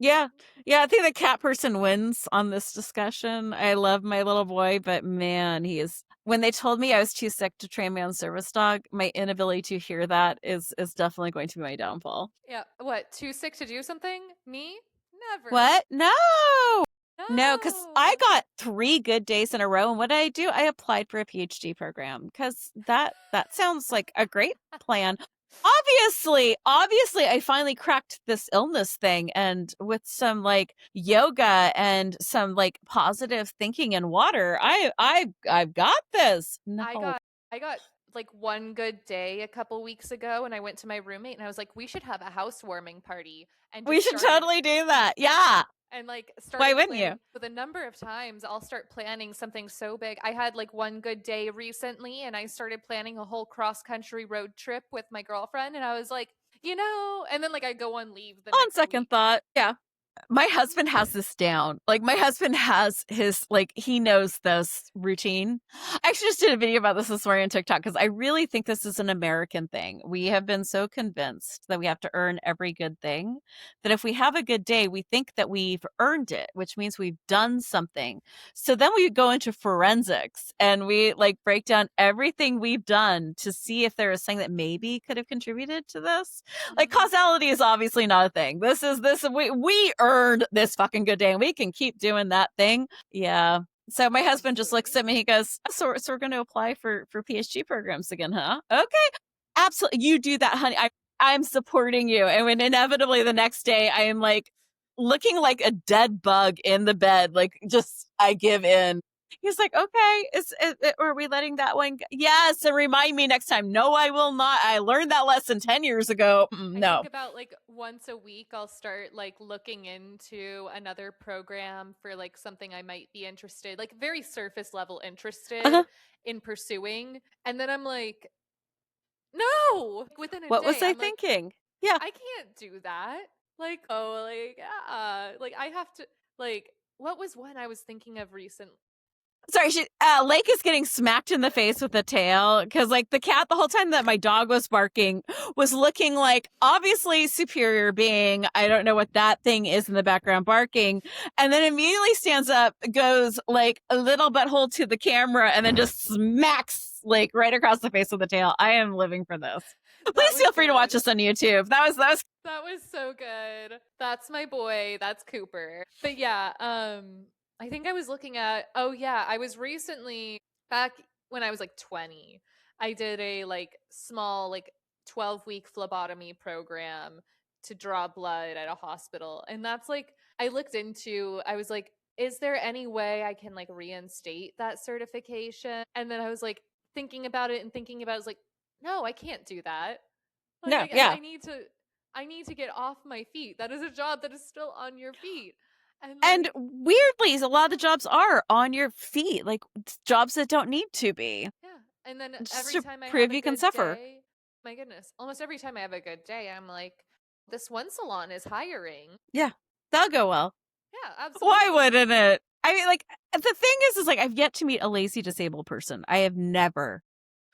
Yeah. Yeah, I think the cat person wins on this discussion. I love my little boy, but man, he is when they told me I was too sick to train my own service dog, my inability to hear that is definitely going to be my downfall. Yeah, what? Too sick to do something? Me? Never. What? No. No, because I No. got 3 good days in a row. And what did I do? I applied for a PhD program because that sounds like a great plan. Obviously, I finally cracked this illness thing, and with some like yoga and some like positive thinking and water, I've got this. I No, got I got like one good day a couple weeks ago, and I went to my roommate and I was like, we should have a housewarming party, and we just should started totally do that. Yeah. and like Why started wouldn't you? planning with a number of times. I'll start planning something so big. I had like one good day recently, and I started planning a whole cross country road trip with my girlfriend, and I was like, and then like I go on leave the On next second week. thought, yeah. My husband has this down. Like my husband has his like he knows this routine. I actually just did a video about this morning on TikTok because I really think this is an American thing. We have been so convinced that we have to earn every good thing that if we have a good day, we think that we've earned it, which means we've done something. So then we go into forensics and we like break down everything we've done to see if there is something that maybe could have contributed to this. Like Mm-hmm. causality is obviously not a thing. This is this we earned this fucking good day and we can keep doing that thing. Yeah. So my husband just looks Honestly. at me. He goes, "So we're going to apply for PhD programs again, huh? Okay, absolutely. You do that, honey. I'm supporting you." And when inevitably the next day, I am like looking like a dead bug in the bed, like just I give in. He's like, "Okay, are we letting that one go?" Yes, and remind me next time. No, I will not. I learned that lesson 10 years ago. I think No. about like once a week I'll start like looking into another program for like something I might be interested, like very surface level interested Uh-huh. in pursuing. And then I'm like, no, like, within a What was day, I I'm like, thinking? Yeah. I can't do that. Like, oh, like I have to, like, what was one I was thinking of recently? Sorry, Lake is getting smacked in the face with a tail because, like, the cat the whole time that my dog was barking was looking like obviously superior being. I don't know what that thing is in the background barking, and then immediately stands up, goes like a little butthole to the camera, and then just smacks like right across the face with the tail. I am living for this. That Please was feel free to watch good. this on YouTube. That was. That was so good. That's my boy. That's Cooper. But yeah, I think I was looking at oh yeah, I was recently back when I was like 20. I did a like small like 12-week phlebotomy program to draw blood at a hospital. And that's like I looked into I was like is there any way I can like reinstate that certification? And then I was like thinking about it and thinking about it, I was like no, I can't do that. Like No, yeah. I need to get off my feet. That is a job that is still on your feet. And And then weirdly, a lot of the jobs are on your feet, like jobs that don't need to be. yeah. And then Just every to time I have prove a you can good suffer. day, my goodness, almost every time I have a good day, I'm like, this one salon is hiring. Yeah, that'll go well. Yeah, Why absolutely. wouldn't it? I mean, like, the thing is like, I've yet to meet a lazy disabled person. I have never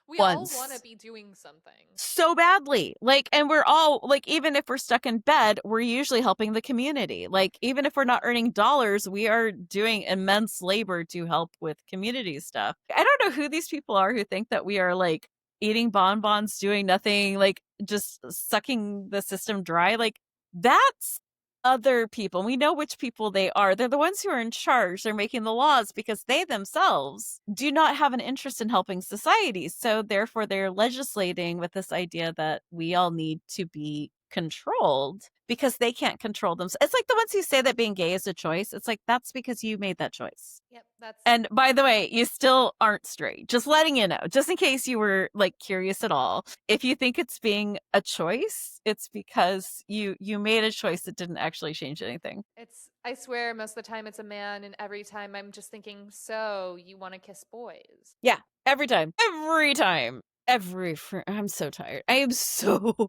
We all want to once be doing something. so badly. Like, and we're all like, even if we're stuck in bed, we're usually helping the community. Like, even if we're not earning dollars, we are doing immense labor to help with community stuff. I don't know who these people are who think that we are like eating bonbons, doing nothing, like just sucking the system dry. Like, that's other people. We know which people they are. They're the ones who are in charge. They're making the laws because they themselves do not have an interest in helping society. So therefore they're legislating with this idea that we all need to be controlled because they can't control themselves. It's like the ones who say that being gay is a choice. It's like that's because you made that choice. Yep, that's And by the way, you still aren't straight. Just letting you know, just in case you were like curious at all. If you think it's being a choice, it's because you made a choice that didn't actually change anything. it's I swear most of the time it's a man and every time I'm just thinking, so you want to kiss boys. Yeah, every time. Every time. I'm so tired. I am so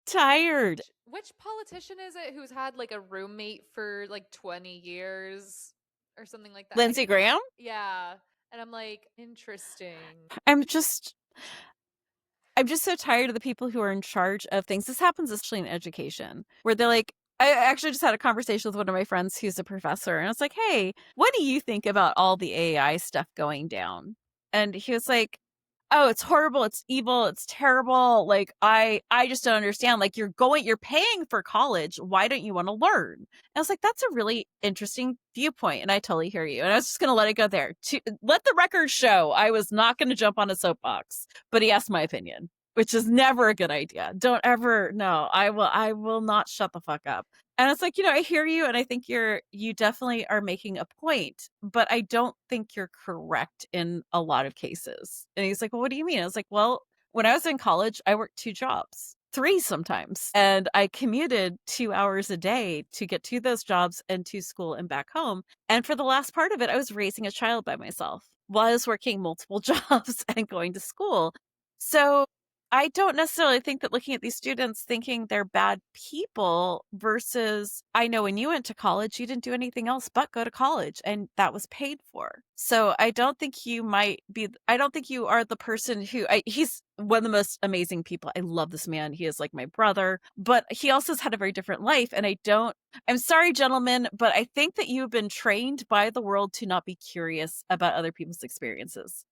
tired. Which politician is it who's had like a roommate for like 20 years or something like that? I Lindsey think it's Graham? yeah. And I'm like, interesting. I'm just I'm just so tired of the people who are in charge of things. This happens especially in education, where they're like, I actually just had a conversation with one of my friends who's a professor, and I was like, hey, what do you think about all the AI stuff going down? And he was like, oh, it's horrible, it's evil, it's terrible. Like, I just don't understand. Like, you're paying for college. Why don't you want to learn? And I was like, that's a really interesting viewpoint, and I totally hear you. And I was just gonna let it go there. To let the record show, I was not gonna jump on a soapbox, but he asked my opinion, which is never a good idea. Don't ever no, I will not shut the fuck up. And it's like, I hear you and I think you definitely are making a point, but I don't think you're correct in a lot of cases. And he's like, well, what do you mean? I was like, well, when I was in college, I worked two jobs, three sometimes. And I commuted 2 hours a day to get to those jobs and to school and back home. And for the last part of it, I was raising a child by myself while I was working multiple jobs and going to school. So I don't necessarily think that looking at these students thinking they're bad people versus I know when you went to college, you didn't do anything else but go to college and that was paid for. So I don't think you might be, I don't think you are the person who, he's one of the most amazing people. I love this man. He is like my brother, but he also has had a very different life. And I don't, I'm sorry, gentlemen, but I think that you've been trained by the world to not be curious about other people's experiences.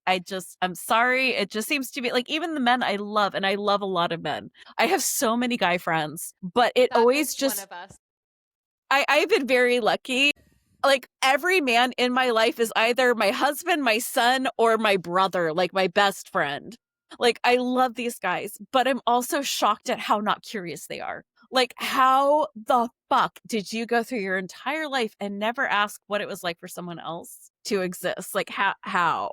I'm sorry. It just seems to be like even the men I love, and I love a lot of men. I have so many guy friends, but it That always makes one just, of us. I've been very lucky. Like every man in my life is either my husband, my son, or my brother, like my best friend. Like I love these guys, but I'm also shocked at how not curious they are. Like how the fuck did you go through your entire life and never ask what it was like for someone else to exist? Like how?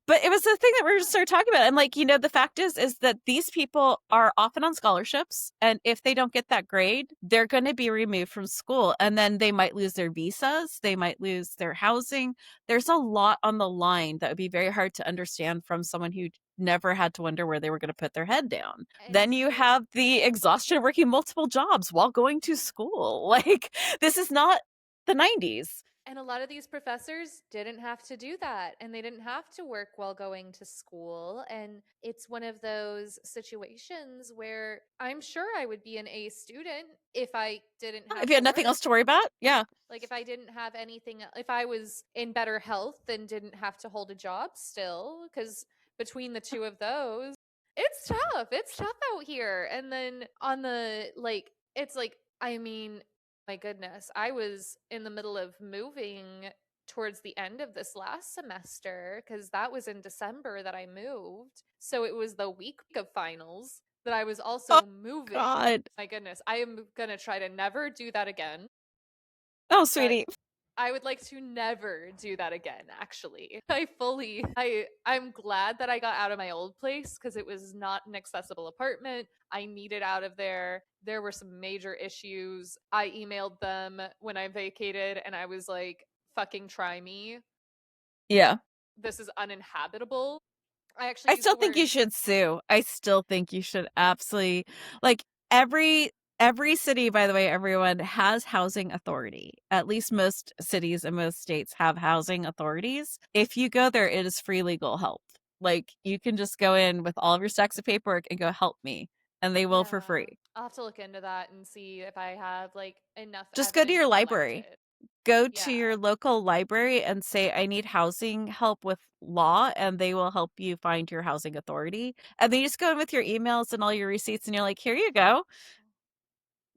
But it was the thing that we just started talking about. And like, the fact is that these people are often on scholarships. And if they don't get that grade, they're going to be removed from school. And then they might lose their visas. They might lose their housing. There's a lot on the line that would be very hard to understand from someone who never had to wonder where they were going to put their head down. Then And you have the exhaustion of working multiple jobs while going to school. Like, this is not the 90s. And a lot of these professors didn't have to do that and they didn't have to work while going to school. And it's one of those situations where I'm sure I would be an A student if I didn't If have you to had nothing work. else to worry about, yeah. Like if I didn't have anything, if I was in better health and didn't have to hold a job still, because between the two of those, it's tough. It's tough out here. And then on the like, it's like, I mean, my goodness, I was in the middle of moving towards the end of this last semester because that was in December that I moved. So it was the week of finals that I was Oh also moving. God. My goodness, I am going to try to never do that again. Oh, That sweetie. I would like to never do that again, actually. I'm glad that I got out of my old place because it was not an accessible apartment. I needed out of there. There were some major issues. I emailed them when I vacated and I was like, fucking try me. Yeah. This is uninhabitable. I actually I used still the think word you should sue. I still think you should absolutely like every every city, by the way, everyone has housing authority. At least most cities and most states have housing authorities. If you go there, it is free legal help. Like you can just go in with all of your stacks of paperwork and go help me, and they will for yeah. free. I'll have to look into that and see if I have like enough Just go to evidence your library. collected. Go to Yeah. your local library and say, I need housing help with law, and they will help you find your housing authority. And then you just go in with your emails and all your receipts, and you're like, here you go.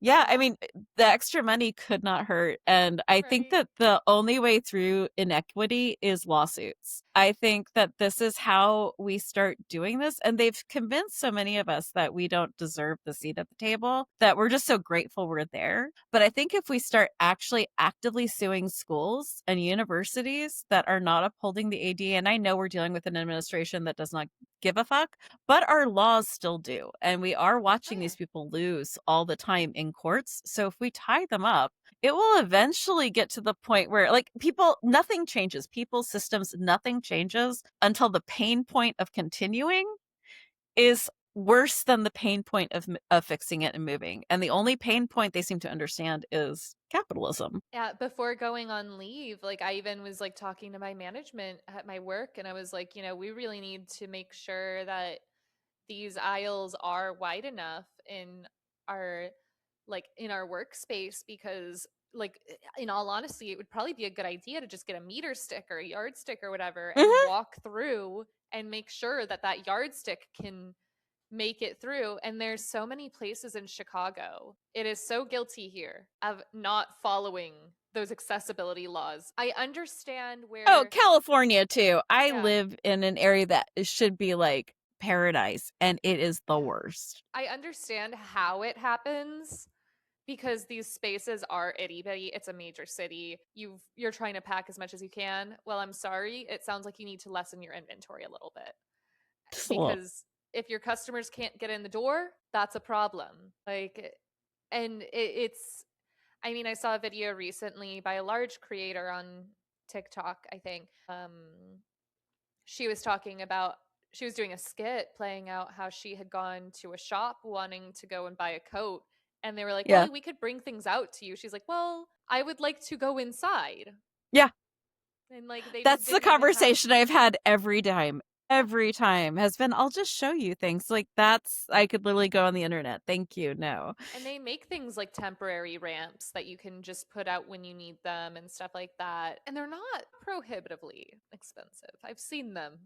Yeah, I Yeah. mean, the extra money could not hurt. And I think Right. that the only way through inequity is lawsuits. I think that this is how we start doing this. And they've convinced so many of us that we don't deserve the seat at the table, that we're just so grateful we're there. But I think if we start actually actively suing schools and universities that are not upholding the AD, and I know we're dealing with an administration that does not give a fuck, but our laws still do. And we are Oh watching yeah. these people lose all the time in courts. So if we tie them up, it will eventually get to the point where, like, people, nothing changes. People's systems, nothing changes until the pain point of continuing is worse than the pain point of fixing it and moving. And the only pain point they seem to understand is capitalism. Yeah, before going on leave, like I even was like talking to my management at my work and I was like, we really need to make sure that these aisles are wide enough our in our workspace because in all honesty, it would probably be a good idea to just get a meter stick or a yardstick or whatever and Mm-hmm. walk through and make sure that that yardstick can make it through. And there's so many places in Chicago. It is so guilty here of not following those accessibility laws. I understand Oh, where, California too. I yeah, live in an area that should be like paradise, and it is the yeah. worst. I understand how it happens because these spaces are itty bitty. It's a major city. You're trying to pack as much as you can. Well, I'm sorry. It sounds like you need to lessen your inventory a little bit Just a little. because if your customers can't get in the door, that's a problem. It's I mean, I saw a video recently by a large creator on TikTok, I think. She was talking about she was doing a skit playing out how she had gone to a shop wanting to go and buy a coat, and they were like, Yeah. "Well, we could bring things out to you." She's like, "Well, I would like to go inside." Yeah. And like they just That's the didn't even have. conversation I've had every time. Yeah. Every time has been, I'll just show you things. Like that's I could literally go on the internet. Thank you. No. And they make things like temporary ramps that you can just put out when you need them and stuff like that. And they're not prohibitively expensive. I've seen them.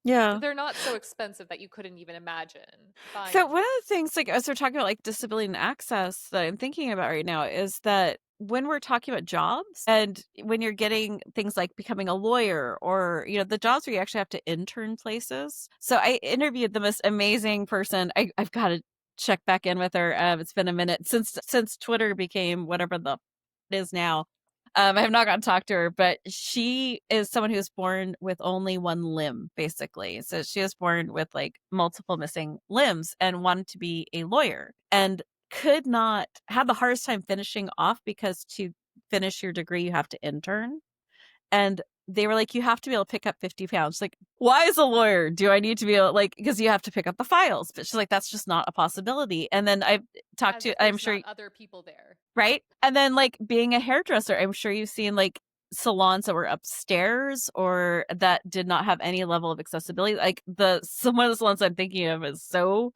Yeah. They're not so expensive that you couldn't even imagine So buying one them. of the things, like as we're talking about like disability and access that I'm thinking about right now is that when we're talking about jobs and when you're getting things like becoming a lawyer or the jobs where you actually have to intern places. So I interviewed the most amazing person. I've got to check back in with her. It's been a minute since Twitter became whatever the it is now. I have not gotten to talk to her, but she is someone who was born with only one limb, basically. So she was born with like multiple missing limbs and wanted to be a lawyer and could not had the hardest time finishing off because to finish your degree, you have to intern. And they were like, you have to be able to pick up 50 pounds. Like, why as a lawyer do I need to be able like because you have to pick up the files? But she's like, that's just not a possibility. And then I've talked As if to, I'm there's sure not other people there. right? And then like being a hairdresser, I'm sure you've seen like salons that were upstairs or that did not have any level of accessibility. Like the some of the salons I'm thinking of is so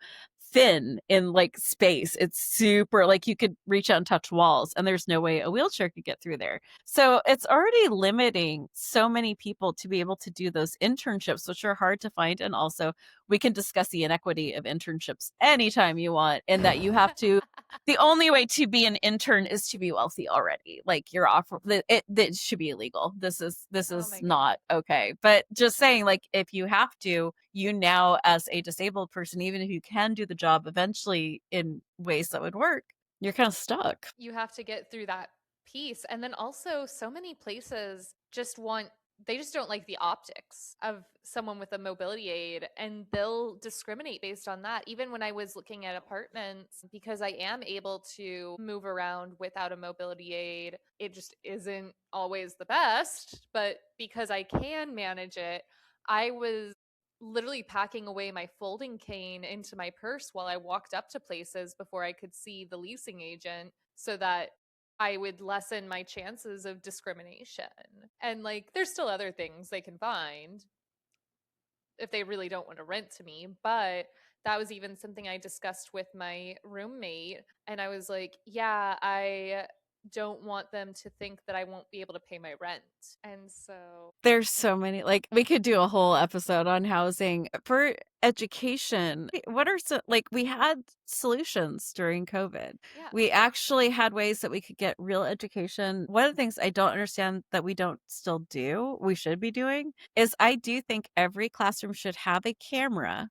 thin in like space. It's super like you could reach out and touch walls and there's no way a wheelchair could get through there. So it's already limiting so many people to be able to do those internships, which are hard to find. And also we can discuss the inequity of internships anytime you want, and that you have to the only way to be an intern is to be wealthy already. Like you're off it should be illegal. This Oh is my goodness. not okay. But just saying, like, if you have to, you now as a disabled person, even if you can do the job eventually in ways that would work, you're kind of stuck. You have to get through that piece. And then also, so many places just want, they just don't like the optics of someone with a mobility aid and they'll discriminate based on that. Even when I was looking at apartments, because I am able to move around without a mobility aid, it just isn't always the best. But because I can manage it, I was literally packing away my folding cane into my purse while I walked up to places before I could see the leasing agent so that I would lessen my chances of discrimination. And like, there's still other things they can find if they really don't want to rent to me. But that was even something I discussed with my roommate. And I was like, yeah, I don't want them to think that I won't be able to pay my rent. And so, There's so many, like we could do a whole episode on housing for education. What are some like we had solutions during COVID. yeah. We actually had ways that we could get real education. One of the things I don't understand that we don't still do, we should be doing, is I do think every classroom should have a camera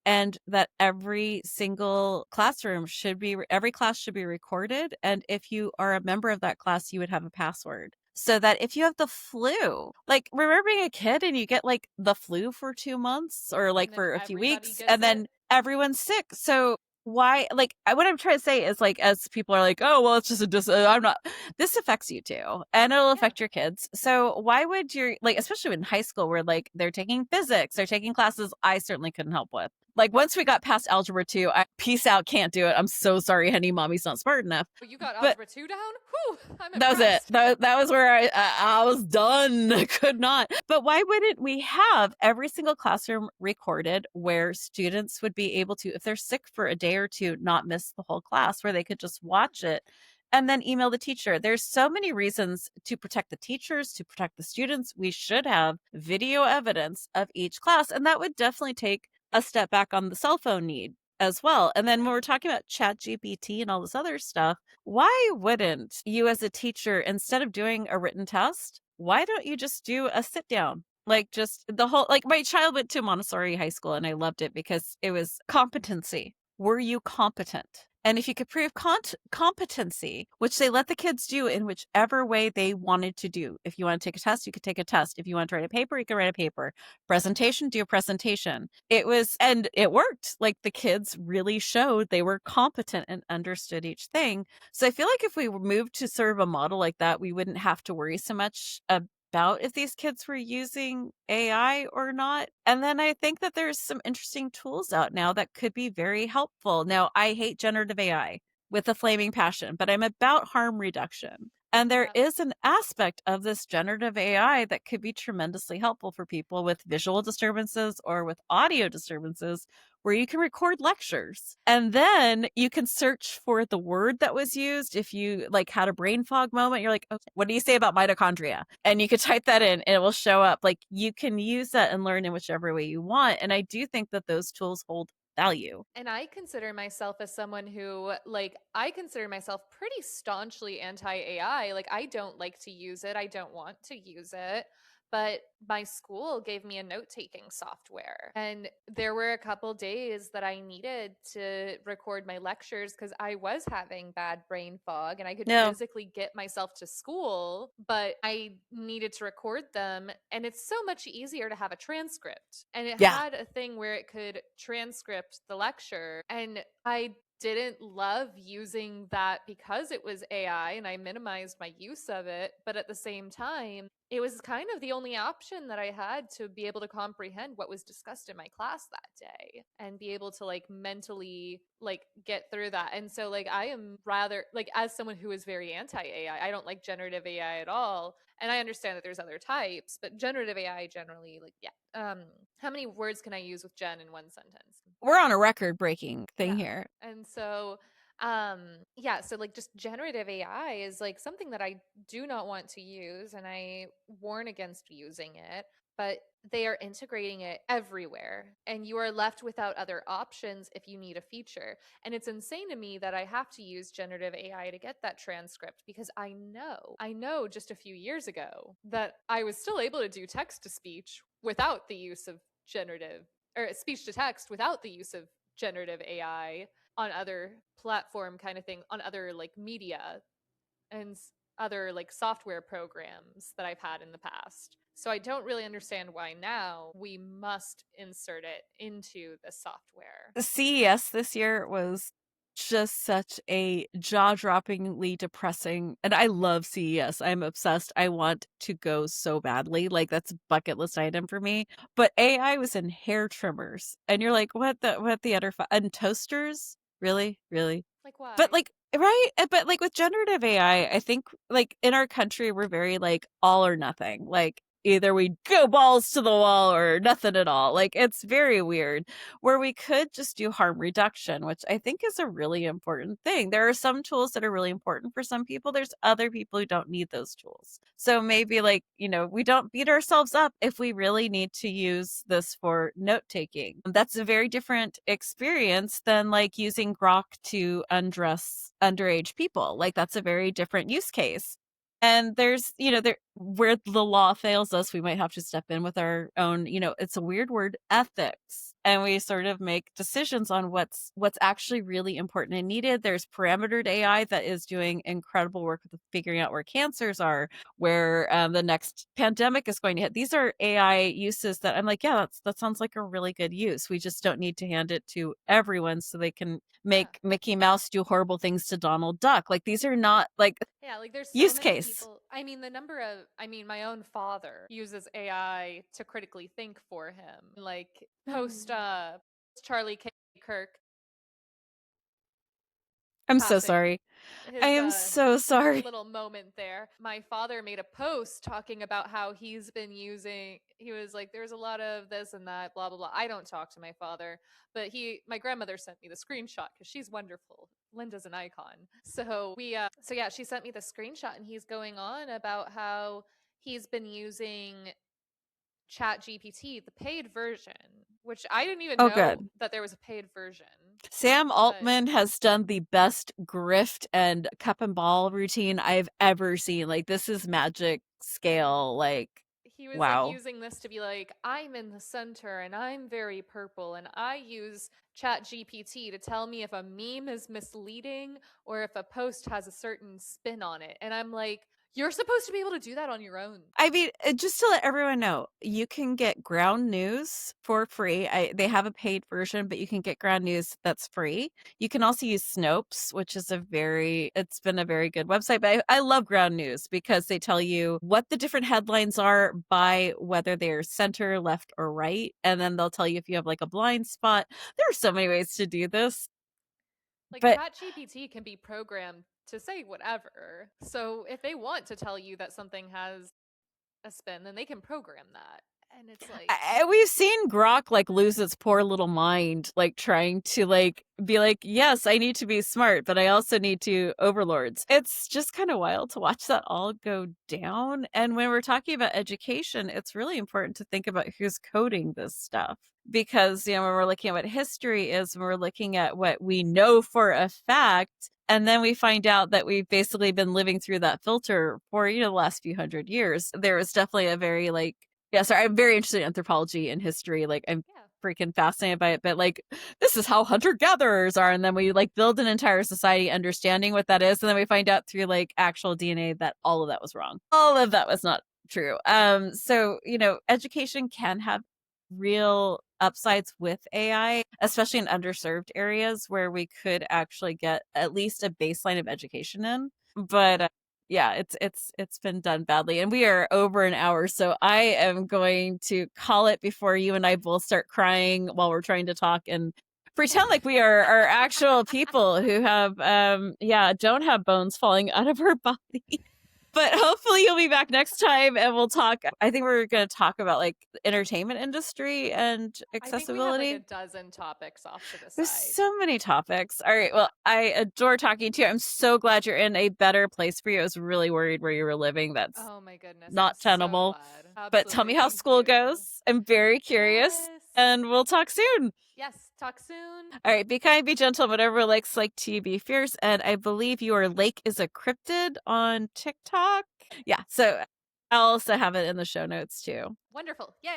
and that every single classroom should be every class should be recorded, and if you are a member of that class you would have a password so that if you have the flu, like remember being a kid and you get like the flu for 2 months or And like then for a few everybody weeks gets and it. then everyone's sick. So why like what I'm trying to say is like as people are like, oh well it's just I'm not, this affects you too and it'll Yeah. affect your kids. So why would your like especially in high school where like they're taking physics, they're taking classes I certainly couldn't help with. Like once we got past algebra 2, I peace out, can't do it. I'm so sorry, honey, mommy's not smart enough. Oh, you got But algebra 2 down? Whew, I'm that was it. impressed. That was where I was done. I could not. But why wouldn't we have every single classroom recorded where students would be able to, if they're sick for a day or two, not miss the whole class, where they could just watch it and then email the teacher? There's so many reasons to protect the teachers, to protect the students. We should have video evidence of each class, and that would definitely take a step back on the cell phone need as well. And then Yeah. when we're talking about chat GPT and all this other stuff, why wouldn't you as a teacher, instead of doing a written test, why don't you just do a sit down? Like just the whole, like my child went to Montessori high school and I loved it because it was competency. Were you competent? And if you could prove competency, which they let the kids do in whichever way they wanted to do. If you want to take a test, you could take a test. If you want to write a paper, you could write a paper. Presentation, do a presentation. It was, and it worked. Like the kids really showed they were competent and understood each thing. So I feel like if we moved to sort of a model like that, we wouldn't have to worry so much about about if these kids were using AI or not. And then I think that there's some interesting tools out now that could be very helpful. Now, I hate generative AI with a flaming passion, but I'm about harm reduction. And there Yep. is an aspect of this generative AI that could be tremendously helpful for people with visual disturbances or with audio disturbances, where you can record lectures and then you can search for the word that was used. If you like had a brain fog moment, you're like, okay, what do you say about mitochondria? And you could type that in and it will show up. Like you can use that and learn in whichever way you want. And I do think that those tools hold value. And I consider myself as someone who, like, I consider myself pretty staunchly anti AI. Like, I don't like to use it, I don't want to use it. But my school gave me a note taking software. And there were a couple days that I needed to record my lectures because I was having bad brain fog and I could No. physically get myself to school, but I needed to record them. And it's so much easier to have a transcript. And it Yeah. had a thing where it could transcript the lecture. And I didn't love using that because it was AI and I minimized my use of it. But at the same time, it was kind of the only option that I had to be able to comprehend what was discussed in my class that day and be able to like mentally like get through that. And so like I am rather like as someone who is very anti AI, I don't like generative AI at all. And I understand that there's other types, but generative AI generally like yeah. How many words can I use with Jen in one sentence? We're on a record breaking thing Yeah. here. And so yeah, so like just generative AI is like something that I do not want to use and I warn against using it, but they are integrating it everywhere and you are left without other options if you need a feature. And it's insane to me that I have to use generative AI to get that transcript because I know just a few years ago that I was still able to do text to speech without the use of generative or speech to text without the use of generative AI on other platform kind of thing, on other like media and other like software programs that I've had in the past. So I don't really understand why now we must insert it into the software. The CES this year was just such a jaw-droppingly depressing, and I love CES. I'm obsessed. I want to go so badly. Like that's a bucket list item for me. But AI was in hair trimmers. And you're like, what the other and toasters? Really? Really? Like But why? like right? But like with generative AI, I think like in our country we're very like all or nothing. Like either we go balls to the wall or nothing at all. Like it's very weird where we could just do harm reduction, which I think is a really important thing. There are some tools that are really important for some people. There's other people who don't need those tools. So maybe like, we don't beat ourselves up if we really need to use this for note taking. That's a very different experience than like using Grok to undress underage people. Like that's a very different use case. And there's, there where the law fails us, we might have to step in with our own, it's a weird word, ethics. And we sort of make decisions on what's actually really important and needed. There's parametered AI that is doing incredible work with figuring out where cancers are, where the next pandemic is going to hit. These are AI uses that I'm like, yeah, that sounds like a really good use. We just don't need to hand it to everyone so they can Yeah. make Mickey Mouse do horrible things to Donald Duck. Like these are not like Yeah, like there's so use many case. people. I mean, the number of, I mean, my own father uses AI to critically think for him. Like post Charlie K. Kirk I'm so passing. sorry. I His am so sorry. little moment there. My father made a post talking about how he's been using he was like there's a lot of this and that blah blah blah. I don't talk to my father, but my grandmother sent me the screenshot cuz she's wonderful. Linda's an icon. So yeah, she sent me the screenshot and he's going on about how he's been using Chat GPT, the paid version, which I didn't even Oh, know good. that there was a paid version. Sam But Altman has done the best grift and cup and ball routine I've ever seen. Like, this is magic scale. Like, he was like wow. using this to be like, I'm in the center and I'm very purple and I use Chat GPT to tell me if a meme is misleading or if a post has a certain spin on it. And I'm like, You're supposed to be able to do that on your own. I mean, just to let everyone know, you can get Ground News for free. They have a paid version, but you can get Ground News that's free. You can also use Snopes, which is it's been a very good website. But I love Ground News because they tell you what the different headlines are by whether they're center, left, or right. And then they'll tell you if you have like a blind spot. There are so many ways to do this. Like But ChatGPT can be programmed to say whatever. So if they want to tell you that something has a spin, then they can program that. And it's like, we've seen Grok like lose its poor little mind, like trying to like be like, yes, I need to be smart, but I also need to overlords. It's just kind of wild to watch that all go down. And when we're talking about education, it's really important to think about who's coding this stuff. Because, when we're looking at what history is, when we're looking at what we know for a fact, and then we find out that we've basically been living through that filter for, the last few hundred years. There was definitely a very like, yeah, sorry, I'm very interested in anthropology and history. Like, I'm yeah. freaking fascinated by it. But like, this is how hunter gatherers are, and then we like build an entire society understanding what that is, and then we find out through like actual DNA that all of that was wrong. All of that was not true. So education can have real upsides with AI, especially in underserved areas where we could actually get at least a baseline of education in. But yeah, it's been done badly, and we are over an hour, so I am going to call it before you and I both start crying while we're trying to talk and pretend like we are actual people who have don't have bones falling out of our body. But hopefully you'll be back next time and we'll talk. I think we're going to talk about like the entertainment industry and I think we have like a accessibility. dozen topics off to the There's side. so many topics. All right. Well, I adore talking to you. I'm so glad you're in a better place for you. I was really worried where you were living. That's Oh my goodness. I'm not so tenable. glad. But tell me Absolutely. how Thank school you. goes. I'm very curious. Yes. And we'll talk soon. Yes. Talk soon. All right. Be kind, be gentle, whatever likes like to be fierce. And I believe your lake is a cryptid on TikTok. Yeah. So I'll also have it in the show notes too. Wonderful. Yay.